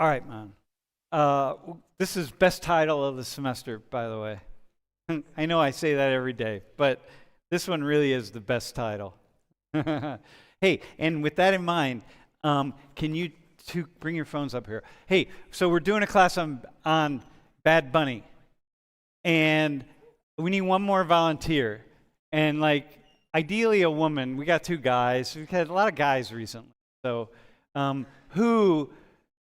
All right, man. This is best title of the semester, by the way. I know I say that every day, but this one really is the best title. Hey, and with that in mind, can you two bring your phones up here? Hey, so we're doing a class on Bad Bunny, and we need one more volunteer, and like ideally a woman. We got two guys. We've had a lot of guys recently. So,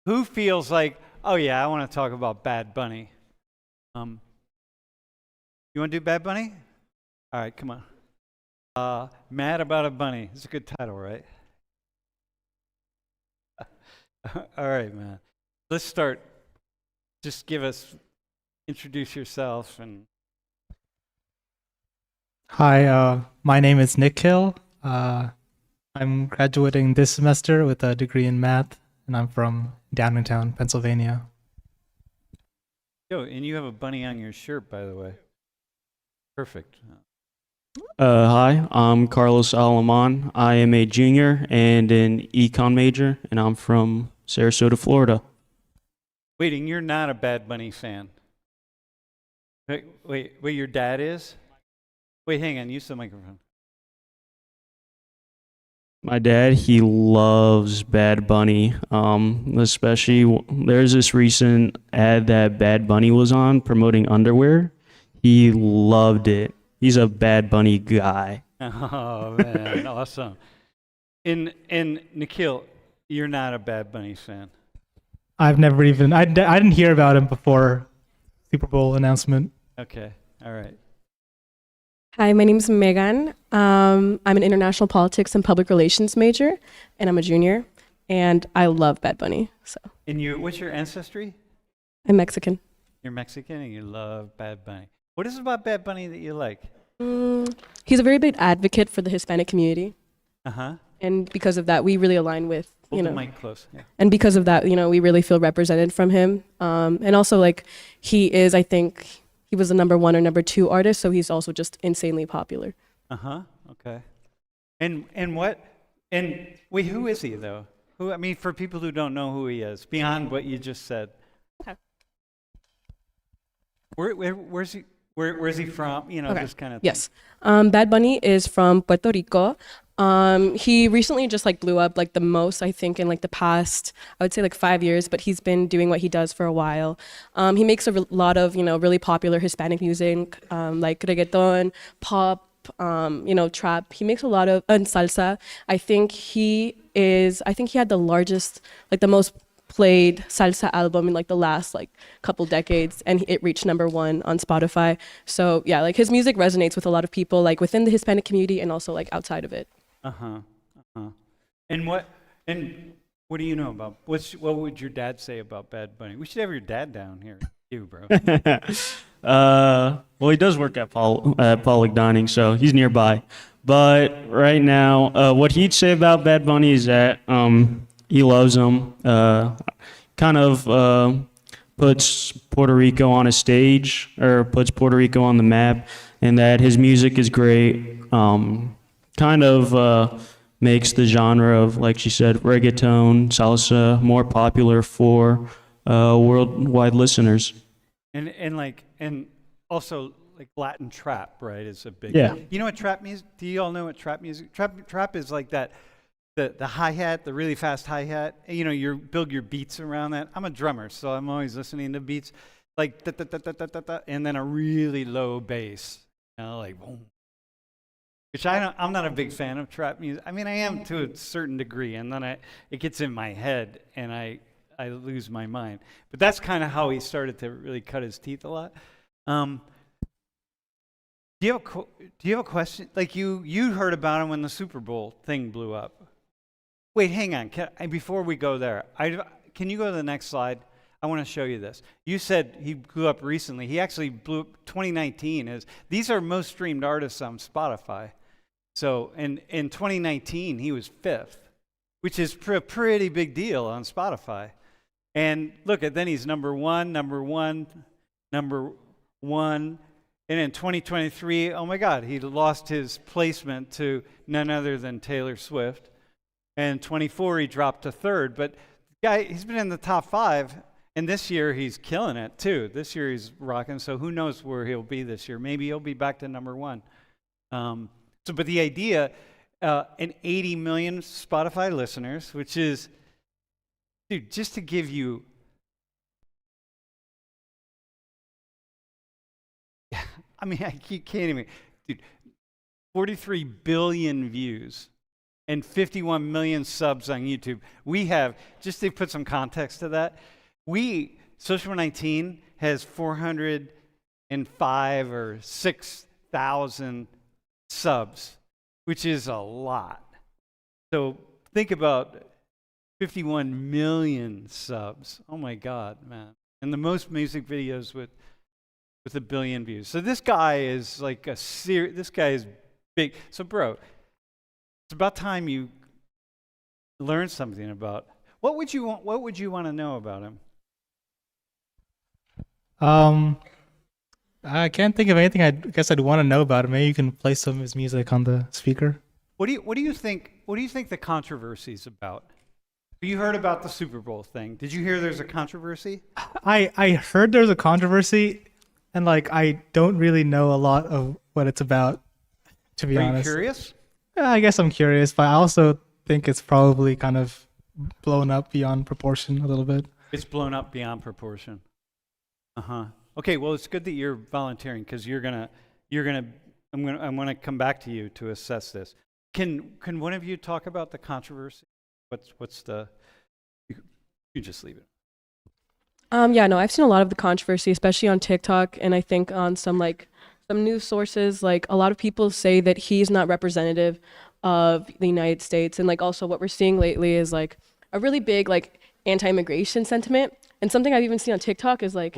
who feels like, oh yeah, I want to talk about Bad Bunny? You want to do Bad Bunny? All right, come on. Mad About a Bunny. It's a good title, right? All right, man. Let's start. Just introduce yourself and. Hi, my name is Nick Hill. I'm graduating this semester with a degree in math, and I'm from Downingtown, Pennsylvania. Yo, and you have a bunny on your shirt, by the way. Perfect. Hi, I'm Carlos Alamán. I am a junior and an econ major, and I'm from Sarasota, Florida. Wait, and you're not a Bad Bunny fan? Wait, your dad is? Wait, hang on, use the microphone. My dad, he loves Bad Bunny. Especially, there's this recent ad that Bad Bunny was on promoting underwear. He loved it. He's a Bad Bunny guy. Oh, man, awesome. And Nikhil, you're not a Bad Bunny fan? I've never even, I didn't hear about him before Super Bowl announcement. Okay, all right. Hi, my name is Megan. I'm an international politics and public relations major, and I'm a junior, and I love Bad Bunny. So. And what's your ancestry? I'm Mexican. You're Mexican and you love Bad Bunny. What is it about Bad Bunny that you like? He's a very big advocate for the Hispanic community. Uh-huh. And because of that, we really align with, Hold the mic close. Yeah. And because of that, we really feel represented from him. And also, like, I think, he was the number 1 or number 2 artist, so he's also just insanely popular. Uh-huh. Okay. And wait, who is he though? For people who don't know who he is, beyond what you just said. Okay. Where's he? Where's he from? Okay. This kind of thing. Yes. Bad Bunny is from Puerto Rico. He recently just blew up the most, I think, in the past, I would say 5 years, but he's been doing what he does for a while. He makes a lot of, really popular Hispanic music, like reggaeton, pop, trap. He makes a lot of, and salsa. I think he had the largest, the most played salsa album in the last couple decades, and it reached number 1 on Spotify. So yeah, his music resonates with a lot of people, within the Hispanic community and also outside of it. And what do you know about what would your dad say about Bad Bunny? We should have your dad down here. You, bro. Well, he does work at Pollock Dining, so he's nearby. But right now, what he'd say about Bad Bunny is that he loves him. Kind of puts Puerto Rico on a stage, or puts Puerto Rico on the map, and that his music is great. Kind of makes the genre of, like she said, reggaeton, salsa more popular for worldwide listeners. And also Latin trap, right? Is a big. Yeah. You know what trap music? Do you all know what trap music? Trap is like that. The hi-hat, the really fast hi-hat. You build your beats around that. I'm a drummer, so I'm always listening to beats like da, da, da, da, da, da, da, and then a really low bass, boom. Which I'm not a big fan of trap music. I am to a certain degree, and then it gets in my head, and I lose my mind. But that's kind of how he started to really cut his teeth a lot. Do you have a question? You heard about him when the Super Bowl thing blew up. Wait, hang on. Before we go there, can you go to the next slide? I want to show you this. You said he blew up recently. He actually blew up 2019. These are most streamed artists on Spotify. So in 2019, he was 5th, which is a pretty big deal on Spotify. And look, then he's number one. And in 2023, oh my God, he lost his placement to none other than Taylor Swift. And in 24, he dropped to 3rd. But Guy, he's been in the top 5, and this year he's killing it too. This year he's rocking. So who knows where he'll be this year? Maybe he'll be back to number 1. But the idea, and 80 million Spotify listeners, which is, dude, just to give you. I mean, I can't even, dude, 43 billion views and 51 million subs on YouTube. We have, just to put some context to that, Social 19 has 405 or 6,000 subs, which is a lot. So think about 51 million subs. Oh my God, man. And the most music videos with 1 billion views. So this guy is like this guy is big. So bro, it's about time you learn something about. What would you want to know about him? I can't think of anything I guess I'd want to know about it. Maybe you can play some of his music on the speaker. What do you think the controversy is about? You heard about the Super Bowl thing. Did you hear there's a controversy? I heard there's a controversy, and like I don't really know a lot of what it's about, to be honest. Are you curious? Yeah, I guess I'm curious, but I also think it's probably kind of blown up beyond proportion a little bit. It's blown up beyond proportion. Okay, well, it's good that you're volunteering because I'm gonna come back to you to assess this. Can one of you talk about the controversy? What's the? You just leave it. Yeah, no, I've seen a lot of the controversy, especially on TikTok, and I think on some news sources. Like a lot of people say that he's not representative of the United States, and like also what we're seeing lately is like a really big like anti-immigration sentiment. And something I've even seen on TikTok is like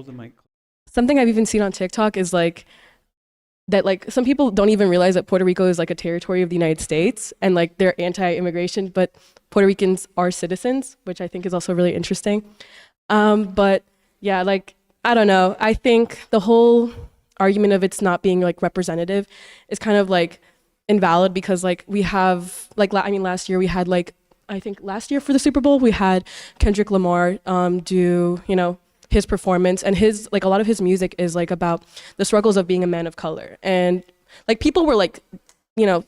that like some people don't even realize that Puerto Rico is like a territory of the United States and like they're anti-immigration, but Puerto Ricans are citizens, which I think is also really interesting. But yeah, like, I don't know. I think the whole argument of it's not being like representative is kind of like invalid because like we have like, last year we had like, I think last year for the Super Bowl, we had Kendrick Lamar do, his performance, and his like a lot of his music is like about the struggles of being a man of color. And like people were like,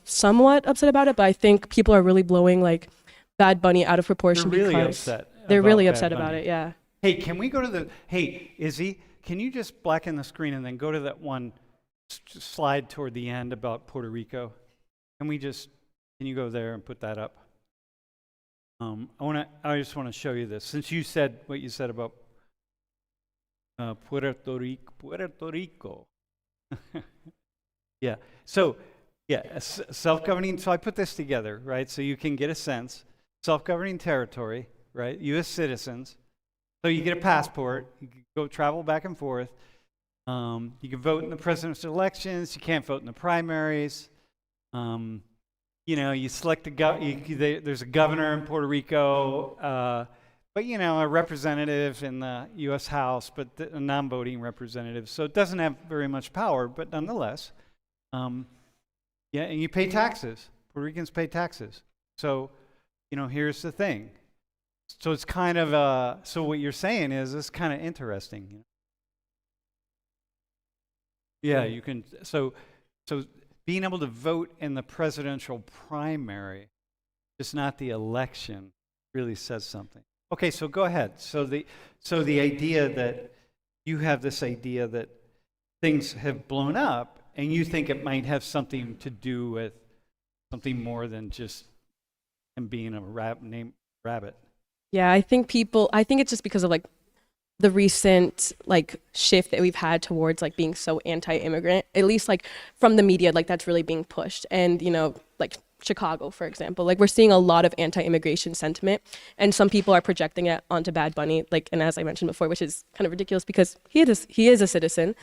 somewhat upset about it, but I think people are really blowing like Bad Bunny out of proportion. They're really because upset. They're about really Bad upset Bunny. about it, yeah. Hey, can we go to the? Hey, Izzy, can you just blacken the screen and then go to that one slide toward the end about Puerto Rico? Can you go there and put that up? I just want to show you this since you said what you said about Puerto Rico. Yeah. So, yeah, self-governing. So I put this together, right? So you can get a sense. Self-governing territory, right? U.S. citizens. So you get a passport. You can go travel back and forth. You can vote in the presidential elections. You can't vote in the primaries. You select there's a governor in Puerto Rico, but a representative in the U.S. House, but a non-voting representative. So it doesn't have very much power, but nonetheless, and you pay taxes. Puerto Ricans pay taxes. So, here's the thing. So it's kind of so what you're saying is it's kind of interesting. Yeah, you can. So being able to vote in the presidential primary, just not the election, really says something. Okay, so go ahead. So the idea that you have this idea that things have blown up, and you think it might have something to do with something more than just him being a named Rabbit. Yeah, I think it's just because of like the recent like shift that we've had towards like being so anti-immigrant, at least like from the media, like that's really being pushed. And like Chicago, for example, like we're seeing a lot of anti-immigration sentiment, and some people are projecting it onto Bad Bunny, like, and as I mentioned before, which is kind of ridiculous because he is a citizen,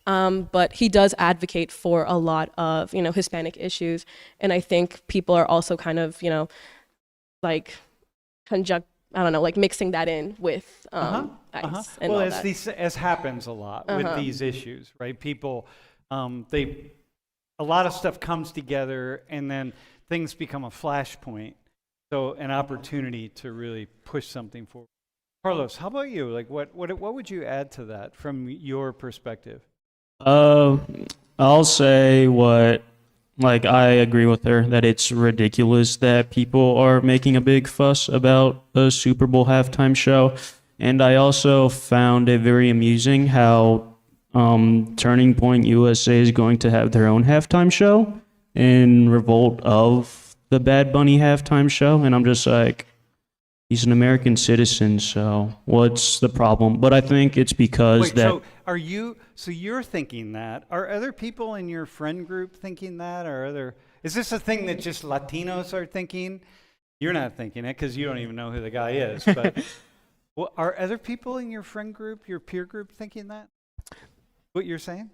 but he does advocate for a lot of Hispanic issues, and I think people are also kind of like like mixing that in with ICE and all that. As happens a lot with these issues, right? People, a lot of stuff comes together, and then things become a flashpoint. So an opportunity to really push something forward. Carlos, how about you? Like, what would you add to that from your perspective? Uh, I'll say what, like, I agree with her that it's ridiculous that people are making a big fuss about a Super Bowl halftime show. And I also found it very amusing how Turning Point USA is going to have their own halftime show in revolt of the Bad Bunny halftime show. And I'm just like, he's an American citizen, so what's the problem? But I think it's because Wait, that. so you're thinking that? Are other people in your friend group thinking that? Is this a thing that just Latinos are thinking? You're not thinking it because you don't even know who the guy is. But well, are other people in your friend group, your peer group, thinking that? What you're saying?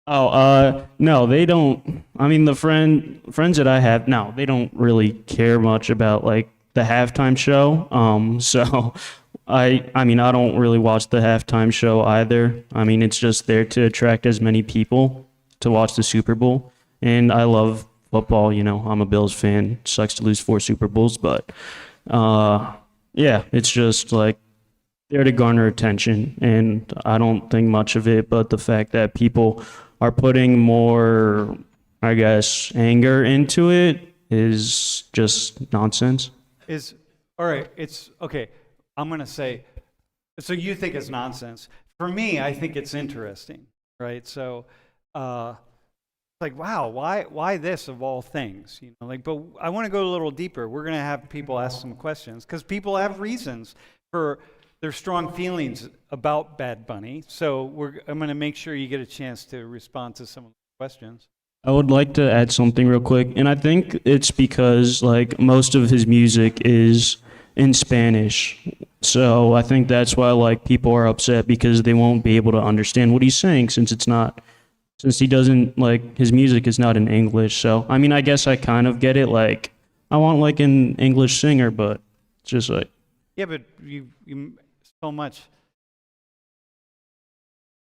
Oh, no, they don't. I mean, the friends that I have, no, they don't really care much about like the halftime show. So I mean, I don't really watch the halftime show either. I mean, it's just there to attract as many people to watch the Super Bowl. And I love football, you know, I'm a Bills fan. Sucks to lose 4 Super Bowls, but yeah, it's just like there to garner attention. And I don't think much of it, but the fact that people are putting more, I guess, anger into it is just nonsense. All right, it's okay. I'm going to say, so you think it's nonsense. For me, I think it's interesting, right? So, like, wow, why this of all things? You know, like, but I want to go a little deeper. We're going to have people ask some questions because people have reasons for their strong feelings about Bad Bunny. So I'm going to make sure you get a chance to respond to some of the questions. I would like to add something real quick, and I think it's because like most of his music is in Spanish. So I think that's why like people are upset because they won't be able to understand what he's saying since he doesn't like his music is not in English. So I mean, I guess I kind of get it. Like I want like an English singer, but it's just like Yeah, but you so much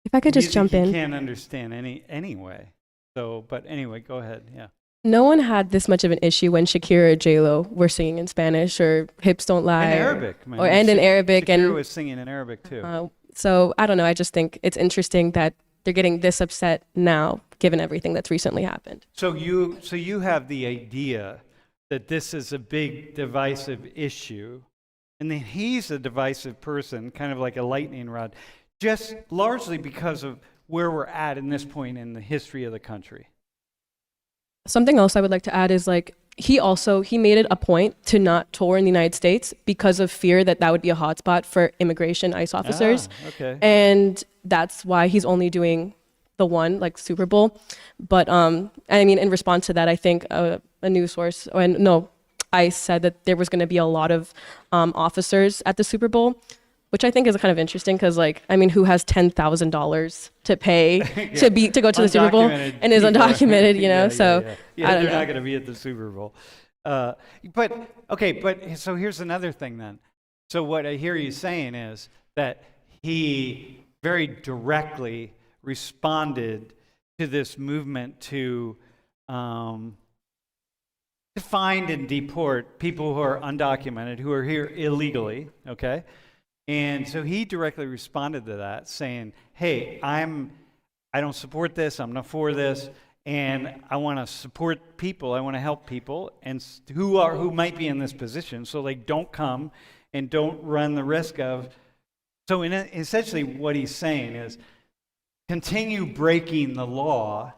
If I could just music jump you in. can't understand anyway. So, but anyway, go ahead. Yeah. No one had this much of an issue when Shakira or J-Lo were singing in Spanish or Hips Don't Lie. In Arabic, man. And in Arabic. Shakira And was singing in Arabic too. so I don't know. I just think it's interesting that they're getting this upset now, given everything that's recently happened. So you have the idea that this is a big divisive issue, and then he's a divisive person, kind of like a lightning rod, just largely because of where we're at in this point in the history of the country. Something else I would like to add is like he made it a point to not tour in the United States because of fear that would be a hotspot for immigration ICE officers. Okay. And that's why he's only doing the one like Super Bowl. But I mean, in response to that, I think a news source, ICE said that there was going to be a lot of officers at the Super Bowl, which I think is kind of interesting because, like, I mean, who has $10,000 to pay to go to the Super Bowl and is undocumented, you know? Yeah, I don't they're know. not going to be at the Super Bowl. But so here's another thing then. So what I hear you saying is that he very directly responded to this movement to find and deport people who are undocumented, who are here illegally, okay? And so he directly responded to that, saying, "Hey, I don't support this. I'm not for this, and I want to support people. I want to help people, and who might be in this position. So like, don't come and don't run the risk of." So essentially, what he's saying is, continue breaking the law,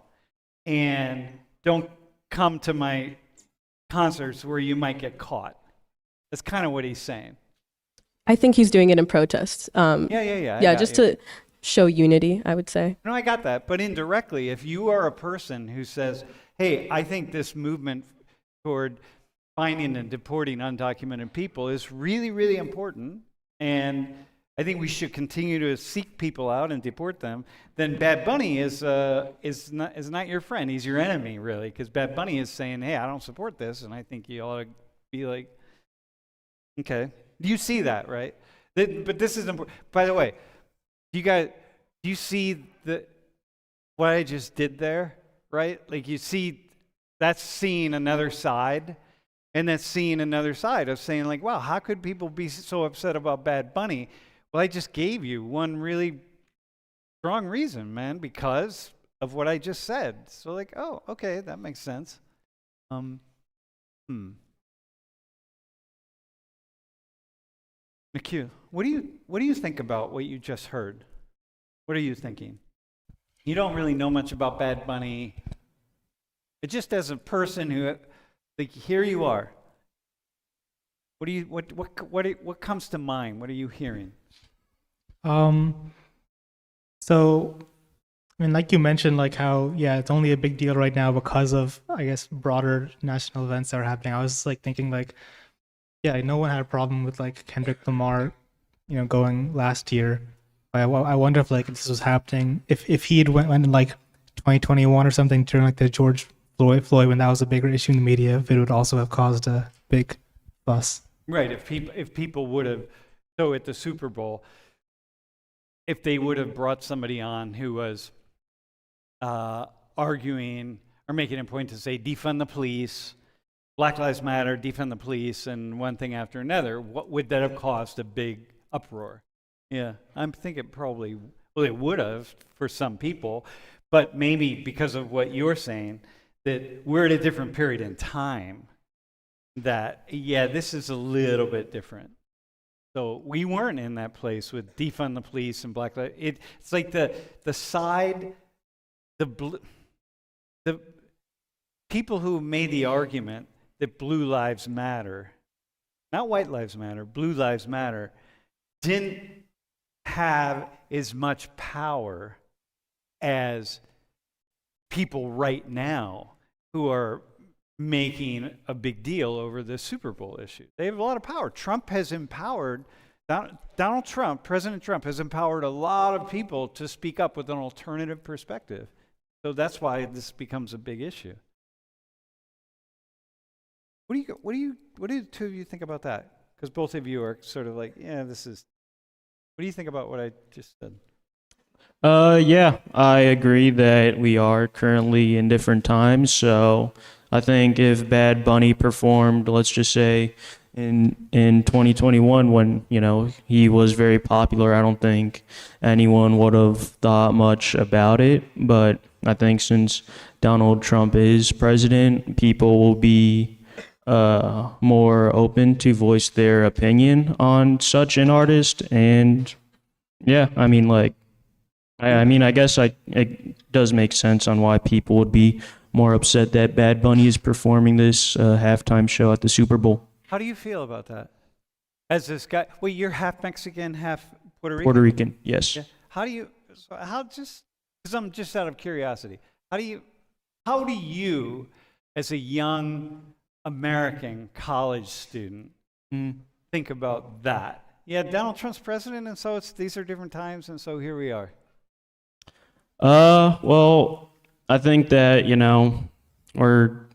and don't come to my concerts where you might get caught. That's kind of what he's saying. I think he's doing it in protest. Yeah, just to show unity, I would say. No, I got that. But indirectly, if you are a person who says, hey, I think this movement toward finding and deporting undocumented people is really, really important, and I think we should continue to seek people out and deport them, then Bad Bunny is not your friend. He's your enemy, really, because Bad Bunny is saying, hey, I don't support this, and I think you ought to be like, okay. Do you see that, right? But this is important. By the way, do you see what I just did there, right? Like you see, that's seeing another side. And that's seeing another side of saying like, wow, how could people be so upset about Bad Bunny? Well, I just gave you one really strong reason, man, because of what I just said. So like, oh, okay, that makes sense. Nikhil, what do you think about what you just heard? What are you thinking? You don't really know much about Bad Bunny. It just as a person who, like, here you are. What comes to mind? What are you hearing? So, I mean, like you mentioned, like how, yeah, it's only a big deal right now because of, I guess, broader national events that are happening. I was like thinking like, yeah, no one had a problem with like Kendrick Lamar, going last year. I wonder if like this was happening, if he had went in like 2021 or something during like the George Floyd when that was a bigger issue in the media, if it would also have caused a big fuss. Right. If people would have, so at the Super Bowl, if they would have brought somebody on who was arguing or making a point to say defund the police, Black Lives Matter, defund the police, and one thing after another, what would that have caused a big uproar? Yeah, I'm thinking probably, well, it would have for some people, but maybe because of what you're saying, that we're at a different period in time, that, yeah, this is a little bit different. So we weren't in that place with defund the police and Black Lives. It's like the side, the people who made the argument that blue lives matter, not white lives matter, blue lives matter, didn't have as much power as people right now who are making a big deal over the Super Bowl issue. They have a lot of power. Trump has empowered, Donald Trump, President Trump has empowered a lot of people to speak up with an alternative perspective. So that's why this becomes a big issue. What do the two of you think about that? Because both of you are sort of like, yeah, this is. What do you think about what I just said? Yeah, I agree that we are currently in different times. So I think if Bad Bunny performed, let's just say in 2021 when, he was very popular, I don't think anyone would have thought much about it. But I think since Donald Trump is president, people will be more open to voice their opinion on such an artist. And yeah, I mean, like, I guess it does make sense on why people would be more upset that Bad Bunny is performing this halftime show at the Super Bowl. How do you feel about that? As this guy, wait, you're half Mexican, half Puerto Rican? Puerto Rican, yes. Yeah. Because I'm just out of curiosity, how do you, as a young American college student, think about that? Yeah, Donald Trump's president, and so these are different times, and so here we are. Well, I think that, we're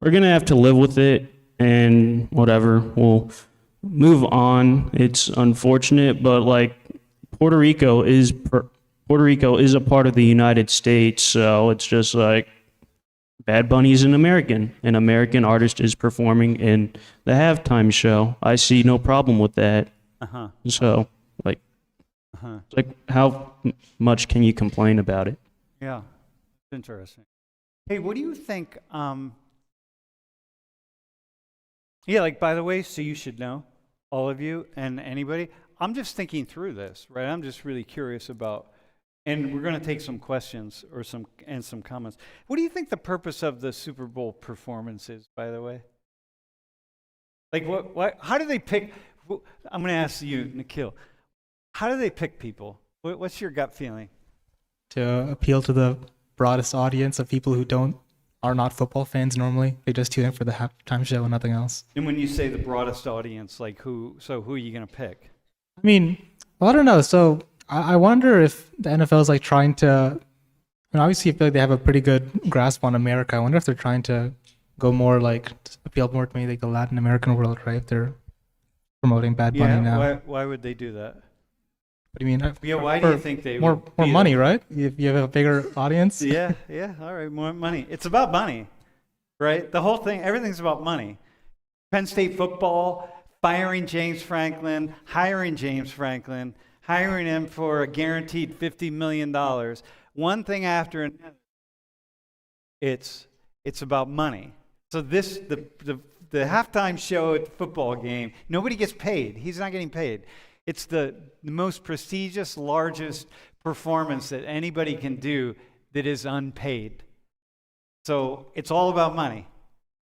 gonna have to live with it and whatever. We'll move on. It's unfortunate, but like Puerto Rico is a part of the United States, so it's just like Bad Bunny is an American artist is performing in the halftime show. I see no problem with that. So, like, how much can you complain about it? Yeah, it's interesting. Hey, what do you think? Yeah, like, by the way, so you should know, all of you and anybody, I'm just thinking through this, right? I'm just really curious about, and we're going to take some questions or some comments. What do you think the purpose of the Super Bowl performance is, by the way? Like, how do they pick? I'm going to ask you, Nikhil. How do they pick people? What's your gut feeling? To appeal to the broadest audience of people who are not football fans normally. They just tune in for the halftime show and nothing else. And when you say the broadest audience, like who are you going to pick? I mean, well, I don't know. So I wonder if the NFL is like trying to, obviously I feel like they have a pretty good grasp on America. I wonder if they're trying to go more like, appeal more to maybe like the Latin American world, right? If they're promoting Bad Bunny now. Why would they do that? What do you mean? Yeah, why do you think they more money, right? If you have a bigger audience. Yeah, all right, more money. It's about money, right? The whole thing, everything's about money. Penn State football, firing James Franklin, hiring James Franklin, hiring him for a guaranteed $50 million. One thing after another. It's about money. So the halftime show at the football game, nobody gets paid. He's not getting paid. It's the most prestigious, largest performance that anybody can do that is unpaid. So it's all about money.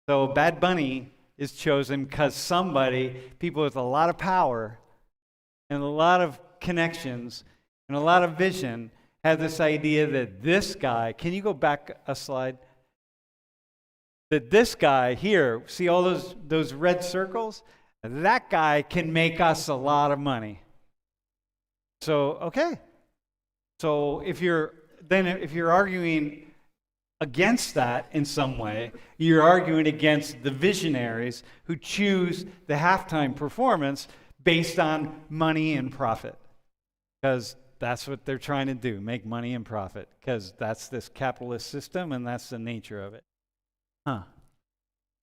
So Bad Bunny is chosen because people with a lot of power and a lot of connections and a lot of vision have this idea that this guy, can you go back a slide? That this guy here, see all those red circles? That guy can make us a lot of money. So, okay. So if you're arguing against that in some way, you're arguing against the visionaries who choose the halftime performance based on money and profit. Because that's what they're trying to do, make money and profit. Because that's this capitalist system and that's the nature of it. Huh.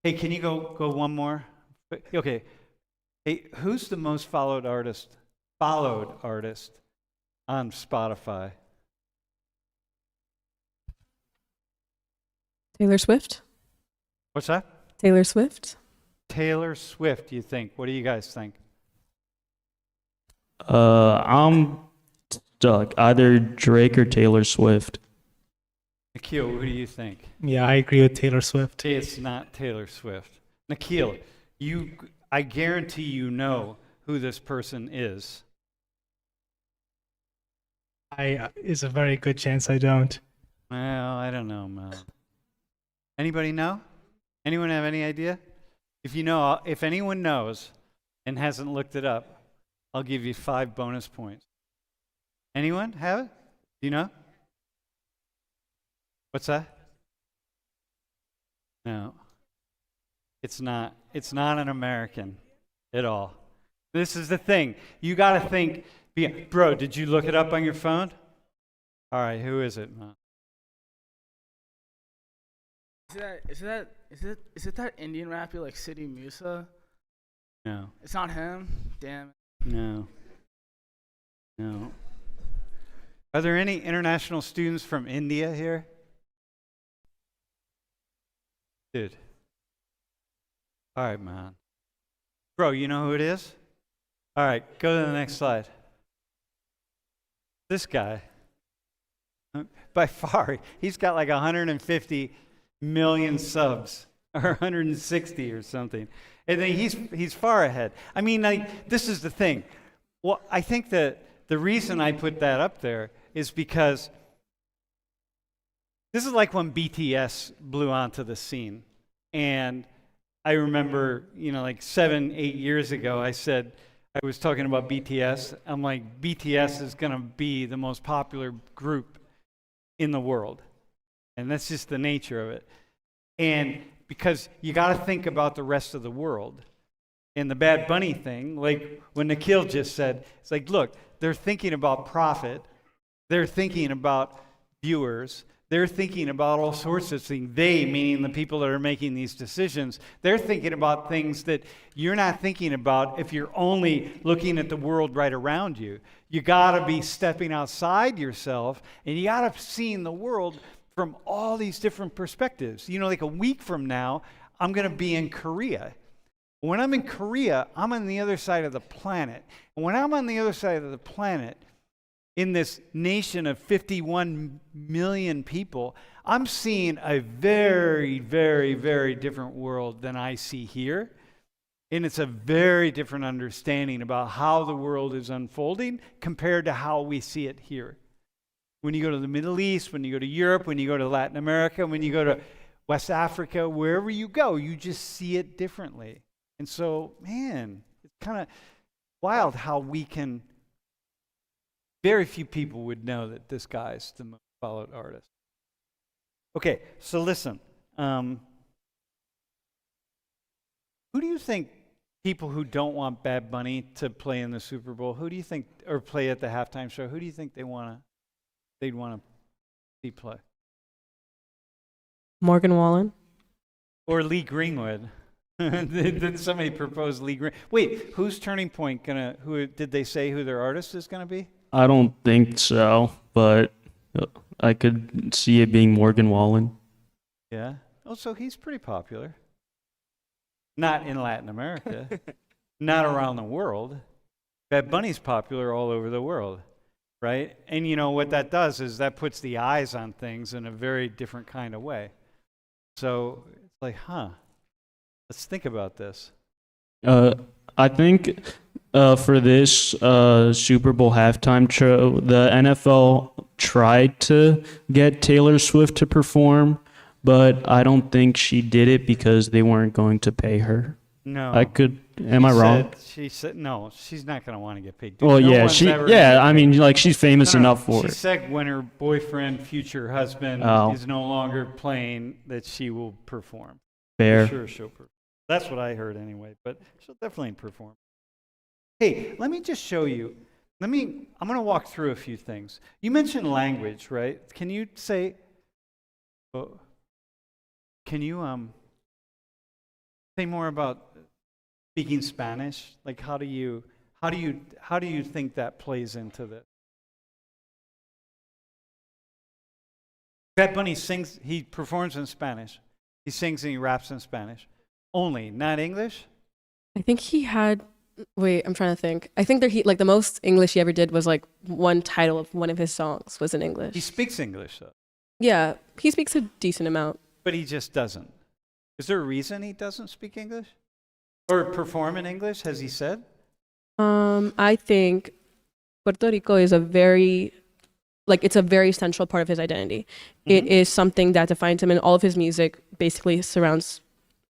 Hey, can you go one more? Okay. Hey, who's the most followed artist on Spotify? Taylor Swift. What's that? Taylor Swift. Taylor Swift, you think? What do you guys think? I'm stuck. Either Drake or Taylor Swift. Nikhil, who do you think? Yeah, I agree with Taylor Swift. It's not Taylor Swift. Nikhil, I guarantee you know who this person is. It's a very good chance I don't. Well, I don't know, Mel. Anybody know? Anyone have any idea? If anyone knows and hasn't looked it up, I'll give you 5 bonus points. Anyone have it? Do you know? What's that? No. It's not an American at all. This is the thing. You got to think, bro, did you look it up on your phone? All right, who is it? Is it that Indian rapper like City Musa? No. It's not him? Damn. No. Are there any international students from India here? Dude. All right, man. Bro, you know who it is? All right, go to the next slide. This guy, by far, he's got like 150 million subs, or 160 or something. And then he's far ahead. I mean, this is the thing. Well, I think that the reason I put that up there is because this is like when BTS blew onto the scene. And I remember, like 7, 8 years ago, I was talking about BTS. I'm like, BTS is going to be the most popular group in the world. And that's just the nature of it. And because you got to think about the rest of the world. And the Bad Bunny thing, like when Nikhil just said, it's like, look, they're thinking about profit. They're thinking about viewers. They're thinking about all sorts of things. They, meaning the people that are making these decisions, they're thinking about things that you're not thinking about if you're only looking at the world right around you. You got to be stepping outside yourself, and you got to see the world from all these different perspectives. Like a week from now, I'm going to be in Korea. When I'm in Korea, I'm on the other side of the planet. And when I'm on the other side of the planet, in this nation of 51 million people, I'm seeing a very, very, very different world than I see here. And it's a very different understanding about how the world is unfolding compared to how we see it here. When you go to the Middle East, when you go to Europe, when you go to Latin America, when you go to West Africa, wherever you go, you just see it differently. And so, man, it's kind of wild how we can. Very few people would know that this guy's the most followed artist. Okay, so listen. Who do you think people who don't want Bad Bunny to play in the Super Bowl, who do you think, or play at the halftime show, who do you think they'd want to see play? Morgan Wallen. Or Lee Greenwood. Did somebody propose Lee Green? Wait, who's Turning Point gonna? Who did they say who their artist is gonna be? I don't think so, but I could see it being Morgan Wallen. Yeah. Oh, so he's pretty popular. Not in Latin America, not around the world. Bad Bunny's popular all over the world, right? And you know what that does is that puts the eyes on things in a very different kind of way. So it's like, let's think about this. I think for this Super Bowl halftime show, the NFL tried to get Taylor Swift to perform, but I don't think she did it because they weren't going to pay her. No. Am I wrong? She said, no, she's not going to want to get paid. Well, no yeah, one's ever gonna yeah, get I paid. mean, like, she's famous No, enough for she it. said when her boyfriend, future husband, Oh. is no longer playing, that she will perform. Fair. For sure she'll perform. That's what I heard anyway, but she'll definitely perform. Hey, let me just show you. I'm going to walk through a few things. You mentioned language, right? Can you say, can you say more about speaking Spanish? Like how do you think that plays into this? Bad Bunny sings, he performs in Spanish. He sings and he raps in Spanish. Only, not English? I think he had. Wait, I'm trying to think. I think that he like the most English he ever did was like one title of one of his songs was in English. He speaks English though. Yeah, he speaks a decent amount. But he just doesn't. Is there a reason he doesn't speak English? Or perform in English, has he said? I think Puerto Rico is it's a very central part of his identity. Mm-hmm. It is something that defines him, and all of his music basically surrounds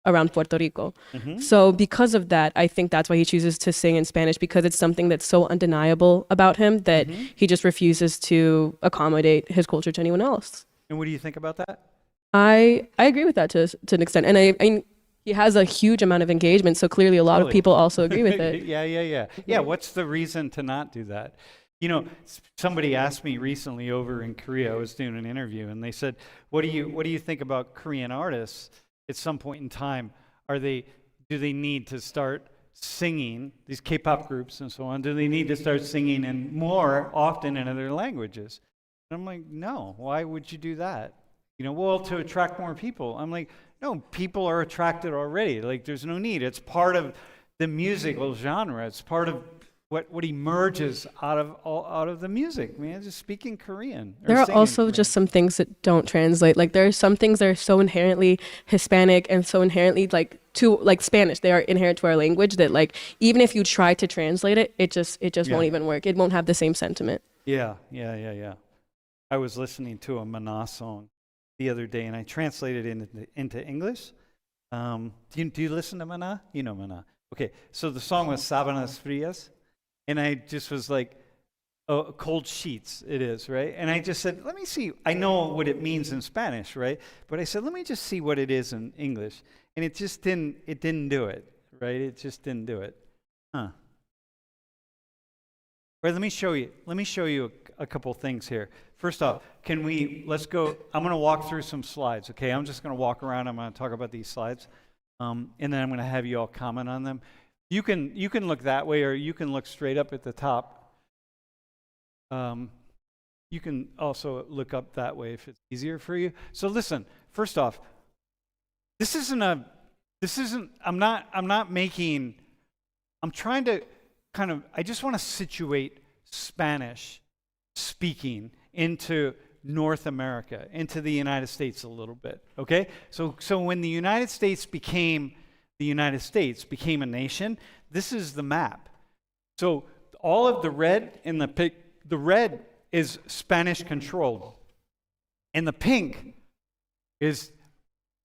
around Puerto Rico. Mm-hmm. So because of that, I think that's why he chooses to sing in Spanish, because it's something that's so undeniable about him that Mm-hmm. he just refuses to accommodate his culture to anyone else. And what do you think about that? I agree with that to an extent. And I he has a huge amount of engagement, so clearly a lot of Totally. people also agree with it. Yeah, what's the reason to not do that? You know, somebody asked me recently over in Korea, I was doing an interview, and they said, what do you think about Korean artists at some point in time? Do they need to start singing, these K-pop groups and so on, do they need to start singing in more often in other languages? And I'm like, no, why would you do that? You know, well, to attract more people. I'm like, no, people are attracted already. Like, there's no need. It's part of the musical genre. It's part of what emerges out of the music. Man, just speaking Korean. There are also Korean. just some things that don't translate. Like there are some things that are so inherently Hispanic and so inherently like Spanish. They are inherent to our language that like even if you try to translate it, it just won't even work. It won't have the same sentiment. Yeah. I was listening to a Mana song the other day, and I translated it into English. Do you listen to Mana? You know Mana. Okay, so the song was Sábanas Frías, and I just was like, oh, cold sheets, it is, right? And I just said, let me see. I know what it means in Spanish, right? But I said, let me just see what it is in English. And it didn't do it, right? It just didn't do it. Huh. Right, let me show you a couple things here. First off, let's go, I'm going to walk through some slides, okay? I'm just going to walk around, I'm going to talk about these slides, and then I'm going to have you all comment on them. You can look that way, or you can look straight up at the top. You can also look up that way if it's easier for you. So listen, first off, I'm trying to I just want to situate Spanish speaking into North America, into the United States a little bit, okay? So when the United States became a nation, this is the map. So all of the red in the red is Spanish controlled, and the pink is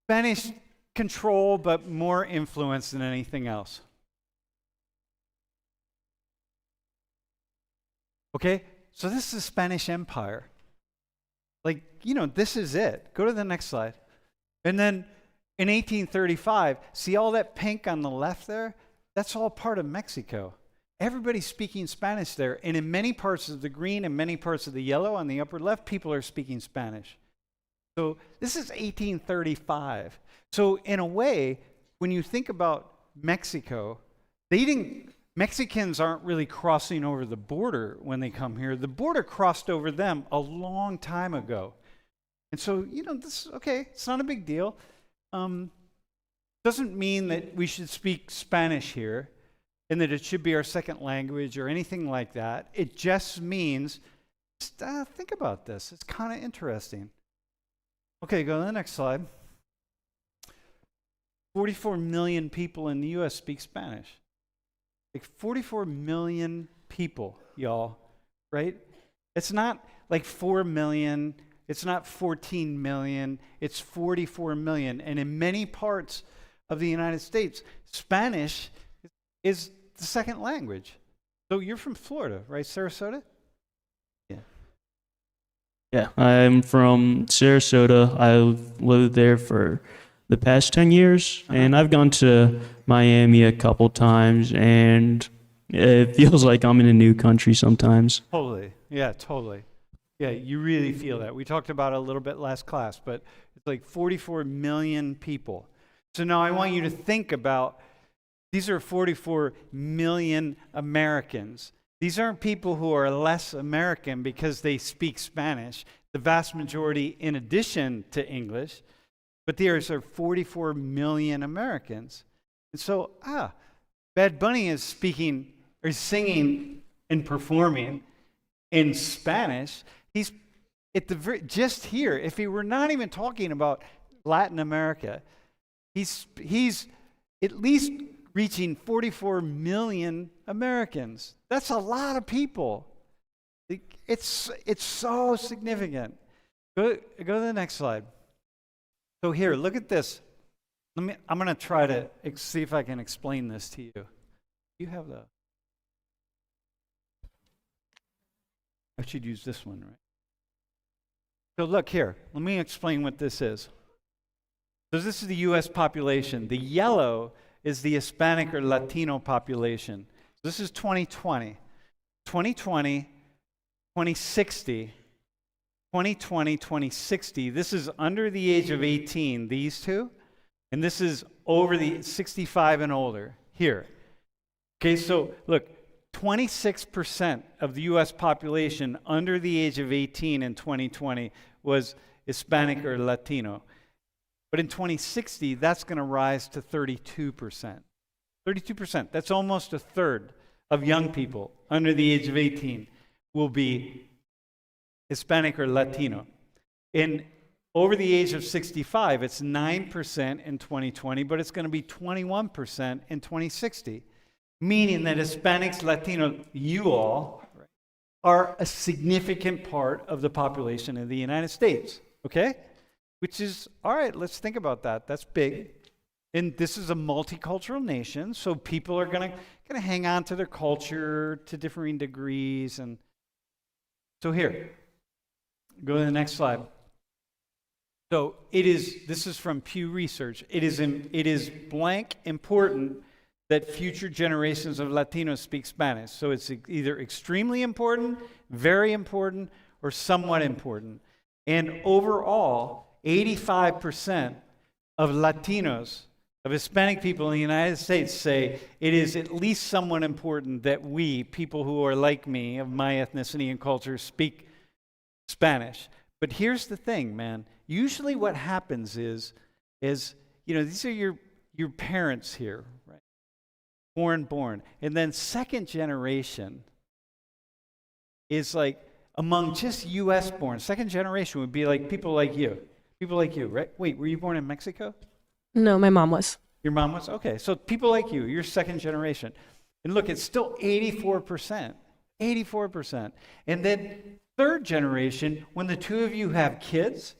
Spanish control but more influence than anything else. Okay? So this is the Spanish Empire. Like, this is it. Go to the next slide. And then in 1835, see all that pink on the left there? That's all part of Mexico. Everybody's speaking Spanish there. And in many parts of the green and many parts of the yellow on the upper left, people are speaking Spanish. So this is 1835. So in a way, when you think about Mexico, Mexicans aren't really crossing over the border when they come here. The border crossed over them a long time ago. And so, this is okay, it's not a big deal. Doesn't mean that we should speak Spanish here and that it should be our second language or anything like that. It just means, think about this. It's kind of interesting. Okay, go to the next slide. 44 million people in the U.S. speak Spanish. Like 44 million people, y'all, right? It's not like 4 million, it's not 14 million, it's 44 million. And in many parts of the United States, Spanish is the second language. So you're from Florida, right, Sarasota? Yeah. Yeah, I'm from Sarasota. I've lived there for the past 10 years, and I've gone to Miami a couple times, and it feels like I'm in a new country sometimes. Totally. Yeah, totally. Yeah, you really feel that. We talked about it a little bit last class, but it's like 44 million people. So now I want you to think about, these are 44 million Americans. These aren't people who are less American because they speak Spanish, the vast majority in addition to English, but there are 44 million Americans. And so, Bad Bunny is speaking or singing and performing in Spanish. He's at just here. If he were not even talking about Latin America, he's at least reaching 44 million Americans. That's a lot of people. It's so significant. Go to the next slide. So here, look at this. I'm going to try to see if I can explain this to you. You have I should use this one, right? So look here. Let me explain what this is. So this is the U.S. population. The yellow is the Hispanic or Latino population. This is 2020. 2020, 2060, 2020, 2060. This is under the age of 18, these two. And this is over the 65 and older, here. Okay, so look, 26% of the U.S. population under the age of 18 in 2020 was Hispanic or Latino. But in 2060, that's going to rise to 32%. 32%, that's almost a third of young people under the age of 18 will be Hispanic or Latino. And over the age of 65, it's 9% in 2020, but it's going to be 21% in 2060. Meaning that Hispanics, Latino, you all are a significant part of the population of the United States, okay? Which is, all right, let's think about that. That's big. And this is a multicultural nation, so people are going to hang on to their culture to differing degrees. And so here, go to the next slide. So this is from Pew Research. It is blank important that future generations of Latinos speak Spanish. So it's either extremely important, very important, or somewhat important. And overall, 85% of Latinos, of Hispanic people in the United States, say it is at least somewhat important that we, people who are like me, of my ethnicity and culture, speak Spanish. But here's the thing, man. Usually what happens is these are your parents here, right? Born. And then second generation is like among just U.S. born. Second generation would be like people like you, right? Wait, were you born in Mexico? No, my mom was. Your mom was? Okay, so people like you're second generation. And look, it's still 84%. 84%. And then third generation, when the two of you have kids,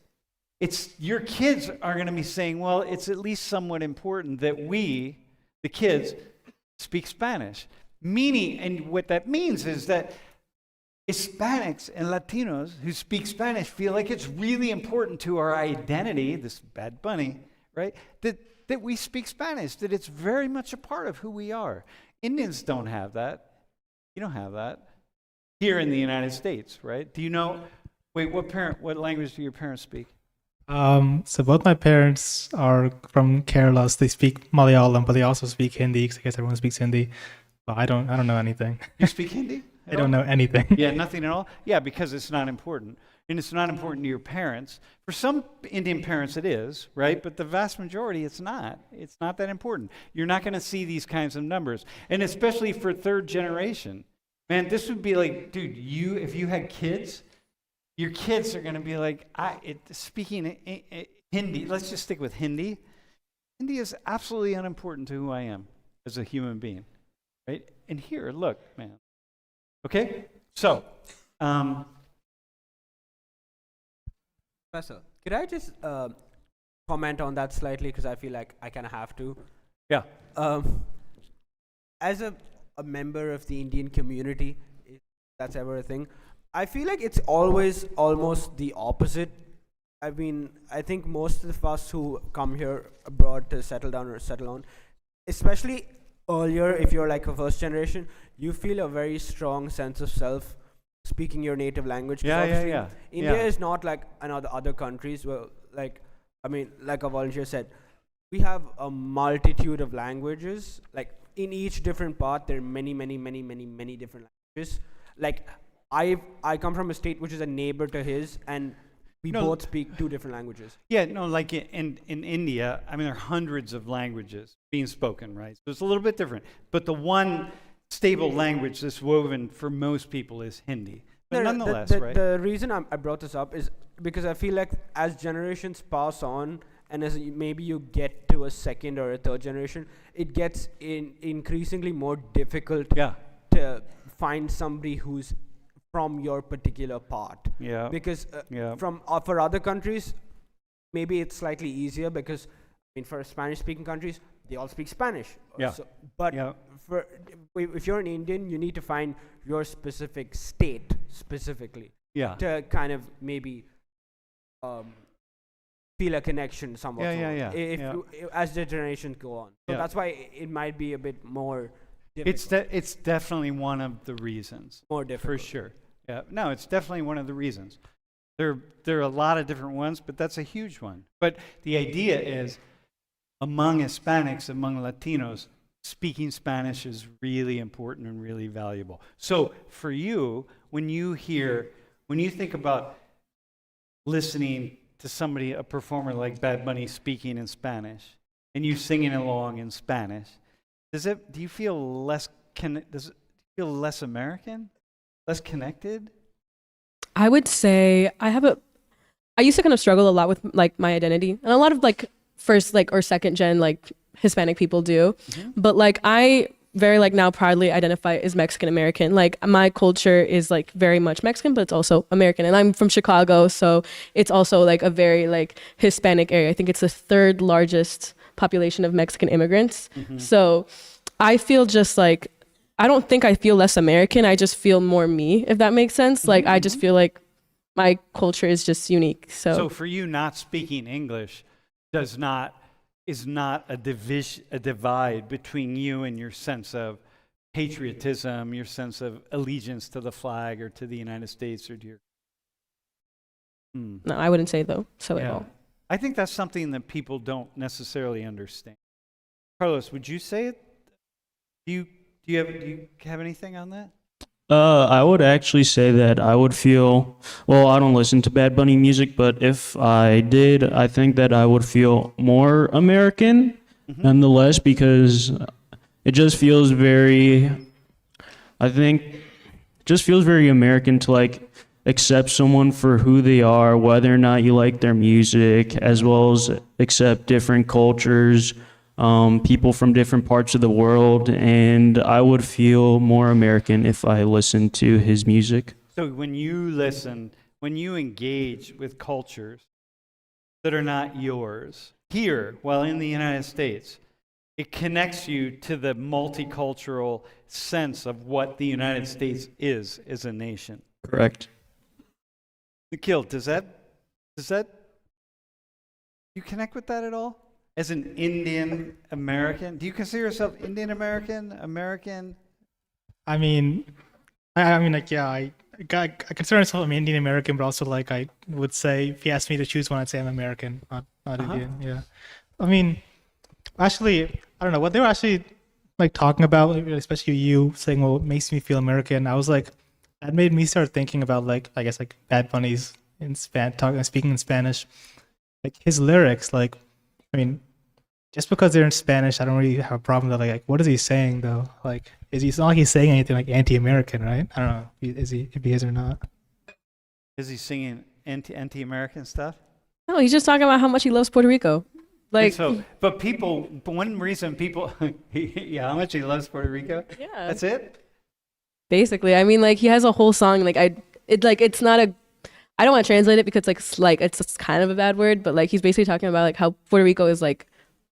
your kids are going to be saying, well, it's at least somewhat important that we, the kids, speak Spanish. Meaning, and what that means is that Hispanics and Latinos who speak Spanish feel like it's really important to our identity, this Bad Bunny, right? That we speak Spanish, that it's very much a part of who we are. Indians don't have that. You don't have that here in the United States, right? Do you know, what language do your parents speak? So both my parents are from Kerala, so they speak Malayalam, but they also speak Hindi, 'cause I guess everyone speaks Hindi. But I don't know anything. You speak Hindi? I don't know anything. Yeah, nothing at all? Yeah, because it's not important. And it's not important to your parents. For some Indian parents, it is, right? But the vast majority, it's not. It's not that important. You're not going to see these kinds of numbers. And especially for third generation. Man, this would be like, dude, if you had kids, your kids are going to be like, speaking Hindi, let's just stick with Hindi. Hindi is absolutely unimportant to who I am as a human being, right? And here, look, man. Okay? So, Professor, could I just comment on that slightly because I feel like I kind of have to. yeah. As a member of the Indian community, if that's ever a thing, I feel like it's always almost the opposite. I mean, I think most of us who come here abroad to settle down or settle on, especially earlier, if you're like a first generation, you feel a very strong sense of self speaking your native language. 'Cause obviously India is not like other countries where, like, I mean, like a volunteer said, we have a multitude of languages. Like in each different part, there are many different languages. Like I come from a state which is a neighbor to his, and we No, both speak two different languages. Yeah, no, like in India, I mean, there are hundreds of languages being spoken, right? So it's a little bit different. But the one stable language that's woven for most people is Hindi. But nonetheless, right? The reason I brought this up is because I feel like as generations pass on, and as maybe you get to a second or a third generation, it gets increasingly more difficult Yeah, to find somebody who's from your particular part. yeah, Because yeah. for other countries, maybe it's slightly easier because, I mean, for Spanish-speaking countries, they all speak Spanish. Yeah. But Yeah. if you're an Indian, you need to find your specific state specifically Yeah. to kind of maybe feel a connection somewhat. Yeah. As the generations go on. So Yeah. that's why it might be a bit more It's difficult. it's definitely one of the reasons. More For difficult. sure. Yeah. No, it's definitely one of the reasons. There are a lot of different ones, but that's a huge one. But the idea is among Hispanics, among Latinos, speaking Spanish is really important and really valuable. So for you, when you think about listening to somebody, a performer like Bad Bunny speaking in Spanish, and you singing along in Spanish, do you feel less American? Less connected? I would say I used to kind of struggle a lot with like my identity, and a lot of like first like or second gen like Hispanic people do, but like I very like now proudly identify as Mexican American. Like my culture is like very much Mexican, but it's also American, and I'm from Chicago, so it's also like a very like Hispanic area. I think it's the third largest population of Mexican immigrants. So I feel just like I don't think I feel less American. I just feel more me, if that makes sense. Like I just feel like my culture is just unique. So for you, not speaking English is not a divide between you and your sense of patriotism, your sense of allegiance to the flag or to the United States or to your. No, I wouldn't say though so at Yeah. all. I think that's something that people don't necessarily understand. Carlos, would you say it? Do you have anything on that? I would actually say that I would feel, well, I don't listen to Bad Bunny music, but if I did, I think that I would feel more American nonetheless, because it just feels very, American to like accept someone for who they are, whether or not you like their music, as well as accept different cultures, people from different parts of the world, and I would feel more American if I listened to his music. So when you engage with cultures that are not yours, here, while in the United States, it connects you to the multicultural sense of what the United States is as a nation. Correct. Nikhil, does that you connect with that at all? As an Indian American, do you consider yourself Indian American? I mean, like, yeah, I consider myself I'm Indian American, but also like I would say if you asked me to choose one, I'd say I'm American, not Indian. Yeah. I mean, actually, I don't know what they were actually like talking about, like, especially you saying what makes me feel American. I was like, that made me start thinking about like I guess like Bad Bunny's in speaking in Spanish, like his lyrics. Like, I mean, just because they're in Spanish, I don't really have a problem with that. Like what is he saying though? Like, it's not like he's saying anything like anti-American, right? I don't know if he is or not. Is he singing anti-American stuff? No, he's just talking about how much he loves Puerto Rico. Like, So, but one reason people, yeah, how much he loves Puerto Rico. yeah, That's it. basically. I mean, like he has a whole song. Like it's not a. I don't want to translate it because it's kind of a bad word, but like he's basically talking about like how Puerto Rico is like.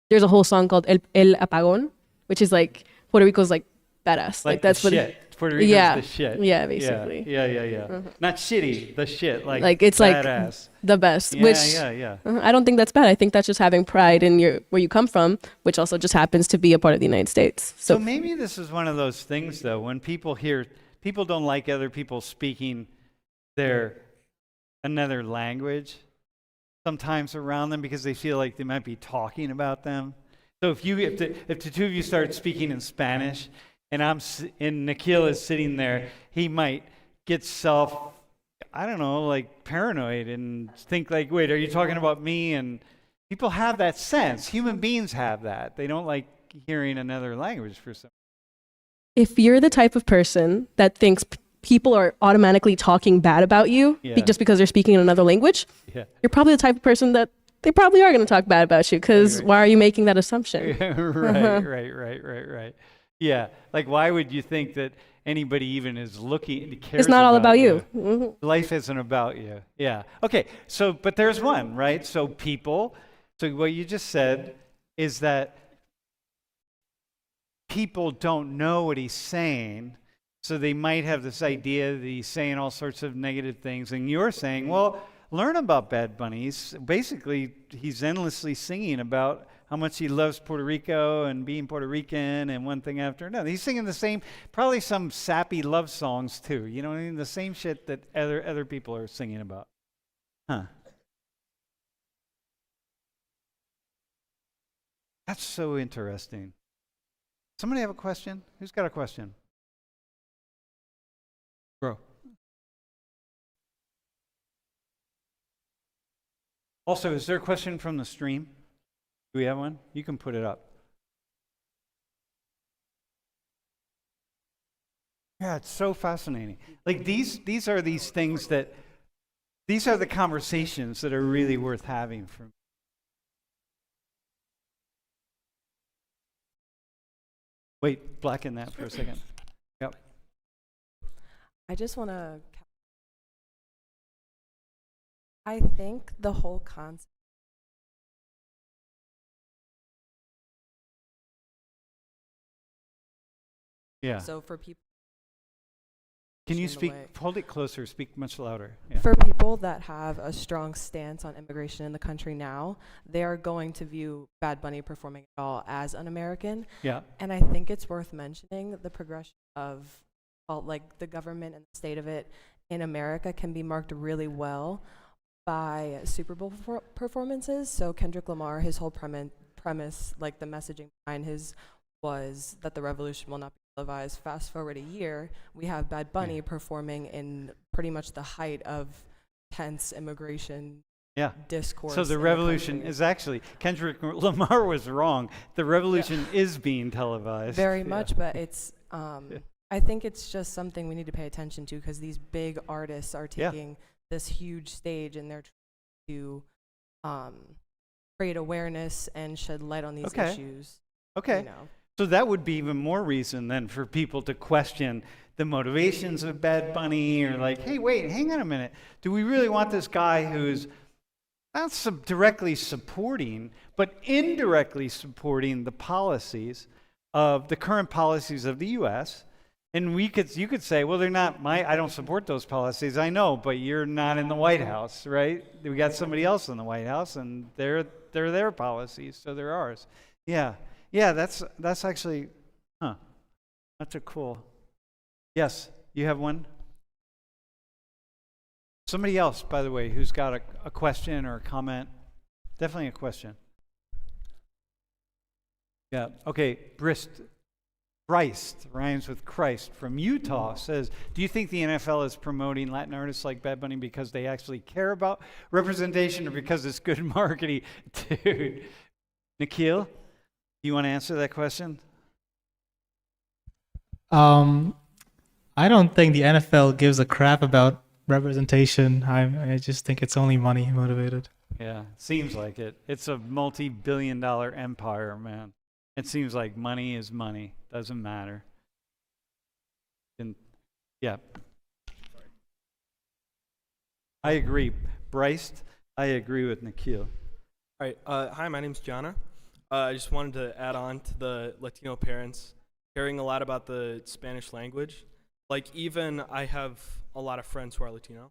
There's a whole song called El Apagón, which is like Puerto Rico's like badass. Like that's the what. shit. Puerto Rico's Yeah. the shit. Yeah, basically. Yeah. Not shitty, the shit. Like it's badass. like the best. Yeah, which yeah. I don't think that's bad. I think that's just having pride in where you come from, which also just happens to be a part of the United States. So So maybe this is one of those things, though, when people don't like other people speaking another language sometimes around them because they feel like they might be talking about them. So if the two of you start speaking in Spanish, and Nikhil is sitting there, he might get I don't know, like paranoid and think like, wait, are you talking about me? And people have that sense. Human beings have that. They don't like hearing another language for some. if you're the type of person that thinks people are automatically talking bad about you Yeah. just because they're speaking in another language, Yeah. you're probably the type of person that they probably are going to talk bad about you because Right. why are you making that assumption? Right. Yeah, like why would you think that anybody even is looking? Cares It's not all about you. Mhm. Life isn't about you. Yeah. Okay. So, but there's one, right? So what you just said is that people don't know what he's saying, so they might have this idea that he's saying all sorts of negative things, and you're saying, well, learn about Bad Bunny. Basically, he's endlessly singing about how much he loves Puerto Rico and being Puerto Rican and one thing after another. He's singing the same, probably some sappy love songs too. You know what I mean? The same shit that other people are singing about. Huh. That's so interesting. Somebody have a question? Who's got a question? Bro. Also, is there a question from the stream? Do we have one? You can put it up. Yeah, it's so fascinating. Like these are these things that these are the conversations that are really worth having for me. Wait, blacken that for a second. Yep. I just want to. I think the whole concept. Yeah. So for people. Can you in the speak? way- Hold it closer. Speak much louder. Yeah. For people that have a strong stance on immigration in the country now, they are going to view Bad Bunny performing at all as un-American. Yeah. And I think it's worth mentioning the progression of, well, like the government and the state of it in America can be marked really well by Super Bowl performances. So Kendrick Lamar, his whole premise, like the messaging behind his was that the revolution will not be televised. Fast forward a year, we have Bad Bunny performing in pretty much the height of tense immigration Yeah. discourse. So the in revolution country. is actually Kendrick Lamar was wrong. The revolution is being televised. Very Yeah. much, but it's I think it's just something we need to pay attention to because these big artists are Yeah. taking this huge stage and they're trying to create awareness and shed light on these Okay. issues. Okay. You know. So that would be even more reason then for people to question the motivations of Bad Bunny or like, hey, wait, hang on a minute. Do we really want this guy who's not directly supporting, but indirectly supporting the policies of the current policies of the U.S.? And you could say, well, they're not I don't support those policies. I know, but you're not in the White House, right? We got somebody else in the White House, and they're their policies, so they're ours. Yeah. Yeah, that's actually, that's a cool. Yes, you have one? Somebody else, by the way, who's got a question or a comment? Definitely a question. Yeah. Okay. Bryce rhymes with Christ from Utah says, do you think the NFL is promoting Latin artists like Bad Bunny because they actually care about representation or because it's good marketing? Dude. Nikhil, do you want to answer that question? I don't think the NFL gives a crap about representation. I just think it's only money motivated. Yeah, seems like it. It's a multi-billion-dollar empire, man. It seems like money is money. Doesn't matter. And yeah. I agree. Bryce, I agree with Nikhil. All right. Hi, my name's Jana. I just wanted to add on to the Latino parents caring a lot about the Spanish language. Like, even I have a lot of friends who are Latino,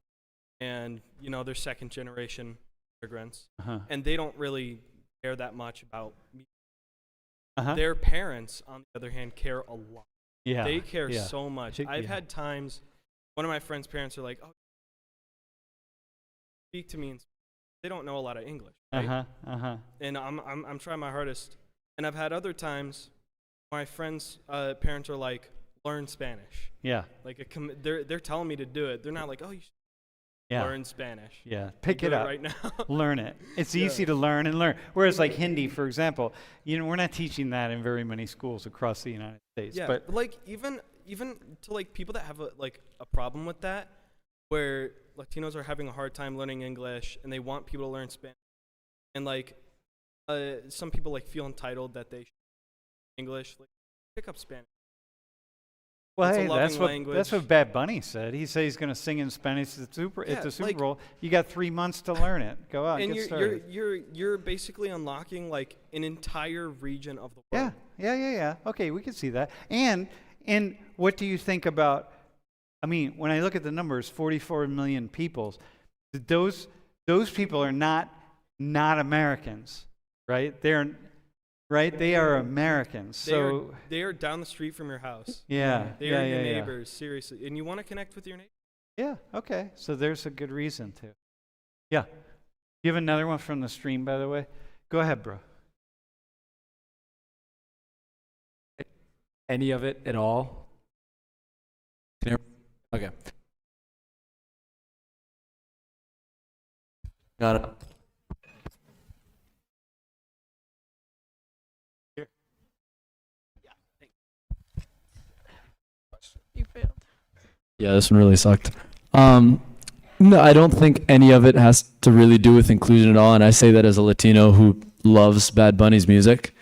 and, you know, they're second generation immigrants, and they don't really care that much about me. Their parents, on the other hand, care a lot. Yeah. They care so much. I've Yeah. had times, one of my friends' parents are like, oh, speak to me in Spanish. They don't know a lot of English, right? And I'm trying my hardest. And I've had other times my friends' parents are like, learn Spanish. Yeah. Like they're telling me to do it. They're not like, oh, you should learn Spanish. Yeah. Pick Do it up right now. Learn it. It's easy to learn and learn. Whereas like Hindi, for example, you know, we're not teaching that in very many schools across the United States. Yeah, But like even to like people that have a problem with that, where Latinos are having a hard time learning English and they want people to learn Spanish, and like some people like feel entitled that they should English, like pick up Spanish. well, it's a hey, loving that's what language. Bad Bunny said. He said he's going to sing in Spanish at the Super like- Bowl. You got 3 months to learn it. Go out and And get started. you're basically unlocking like an entire region of the Yeah, world. yeah. Okay, we can see that. And what do you think about? I mean, when I look at the numbers, 44 million people. Those people are not Americans, right? They are Americans. So They are down the street from your house. yeah, They yeah, are your yeah, neighbors, seriously. And you want to connect with your neighbors. yeah. Okay, so there's a good reason to. Yeah. You have another one from the stream, by the way. Go ahead, bro. Any of it at all? Can you- Okay. Got it. You failed. Yeah, this one really sucked. No, I don't think any of it has to really do with inclusion at all, and I say that as a Latino who loves Bad Bunny's music.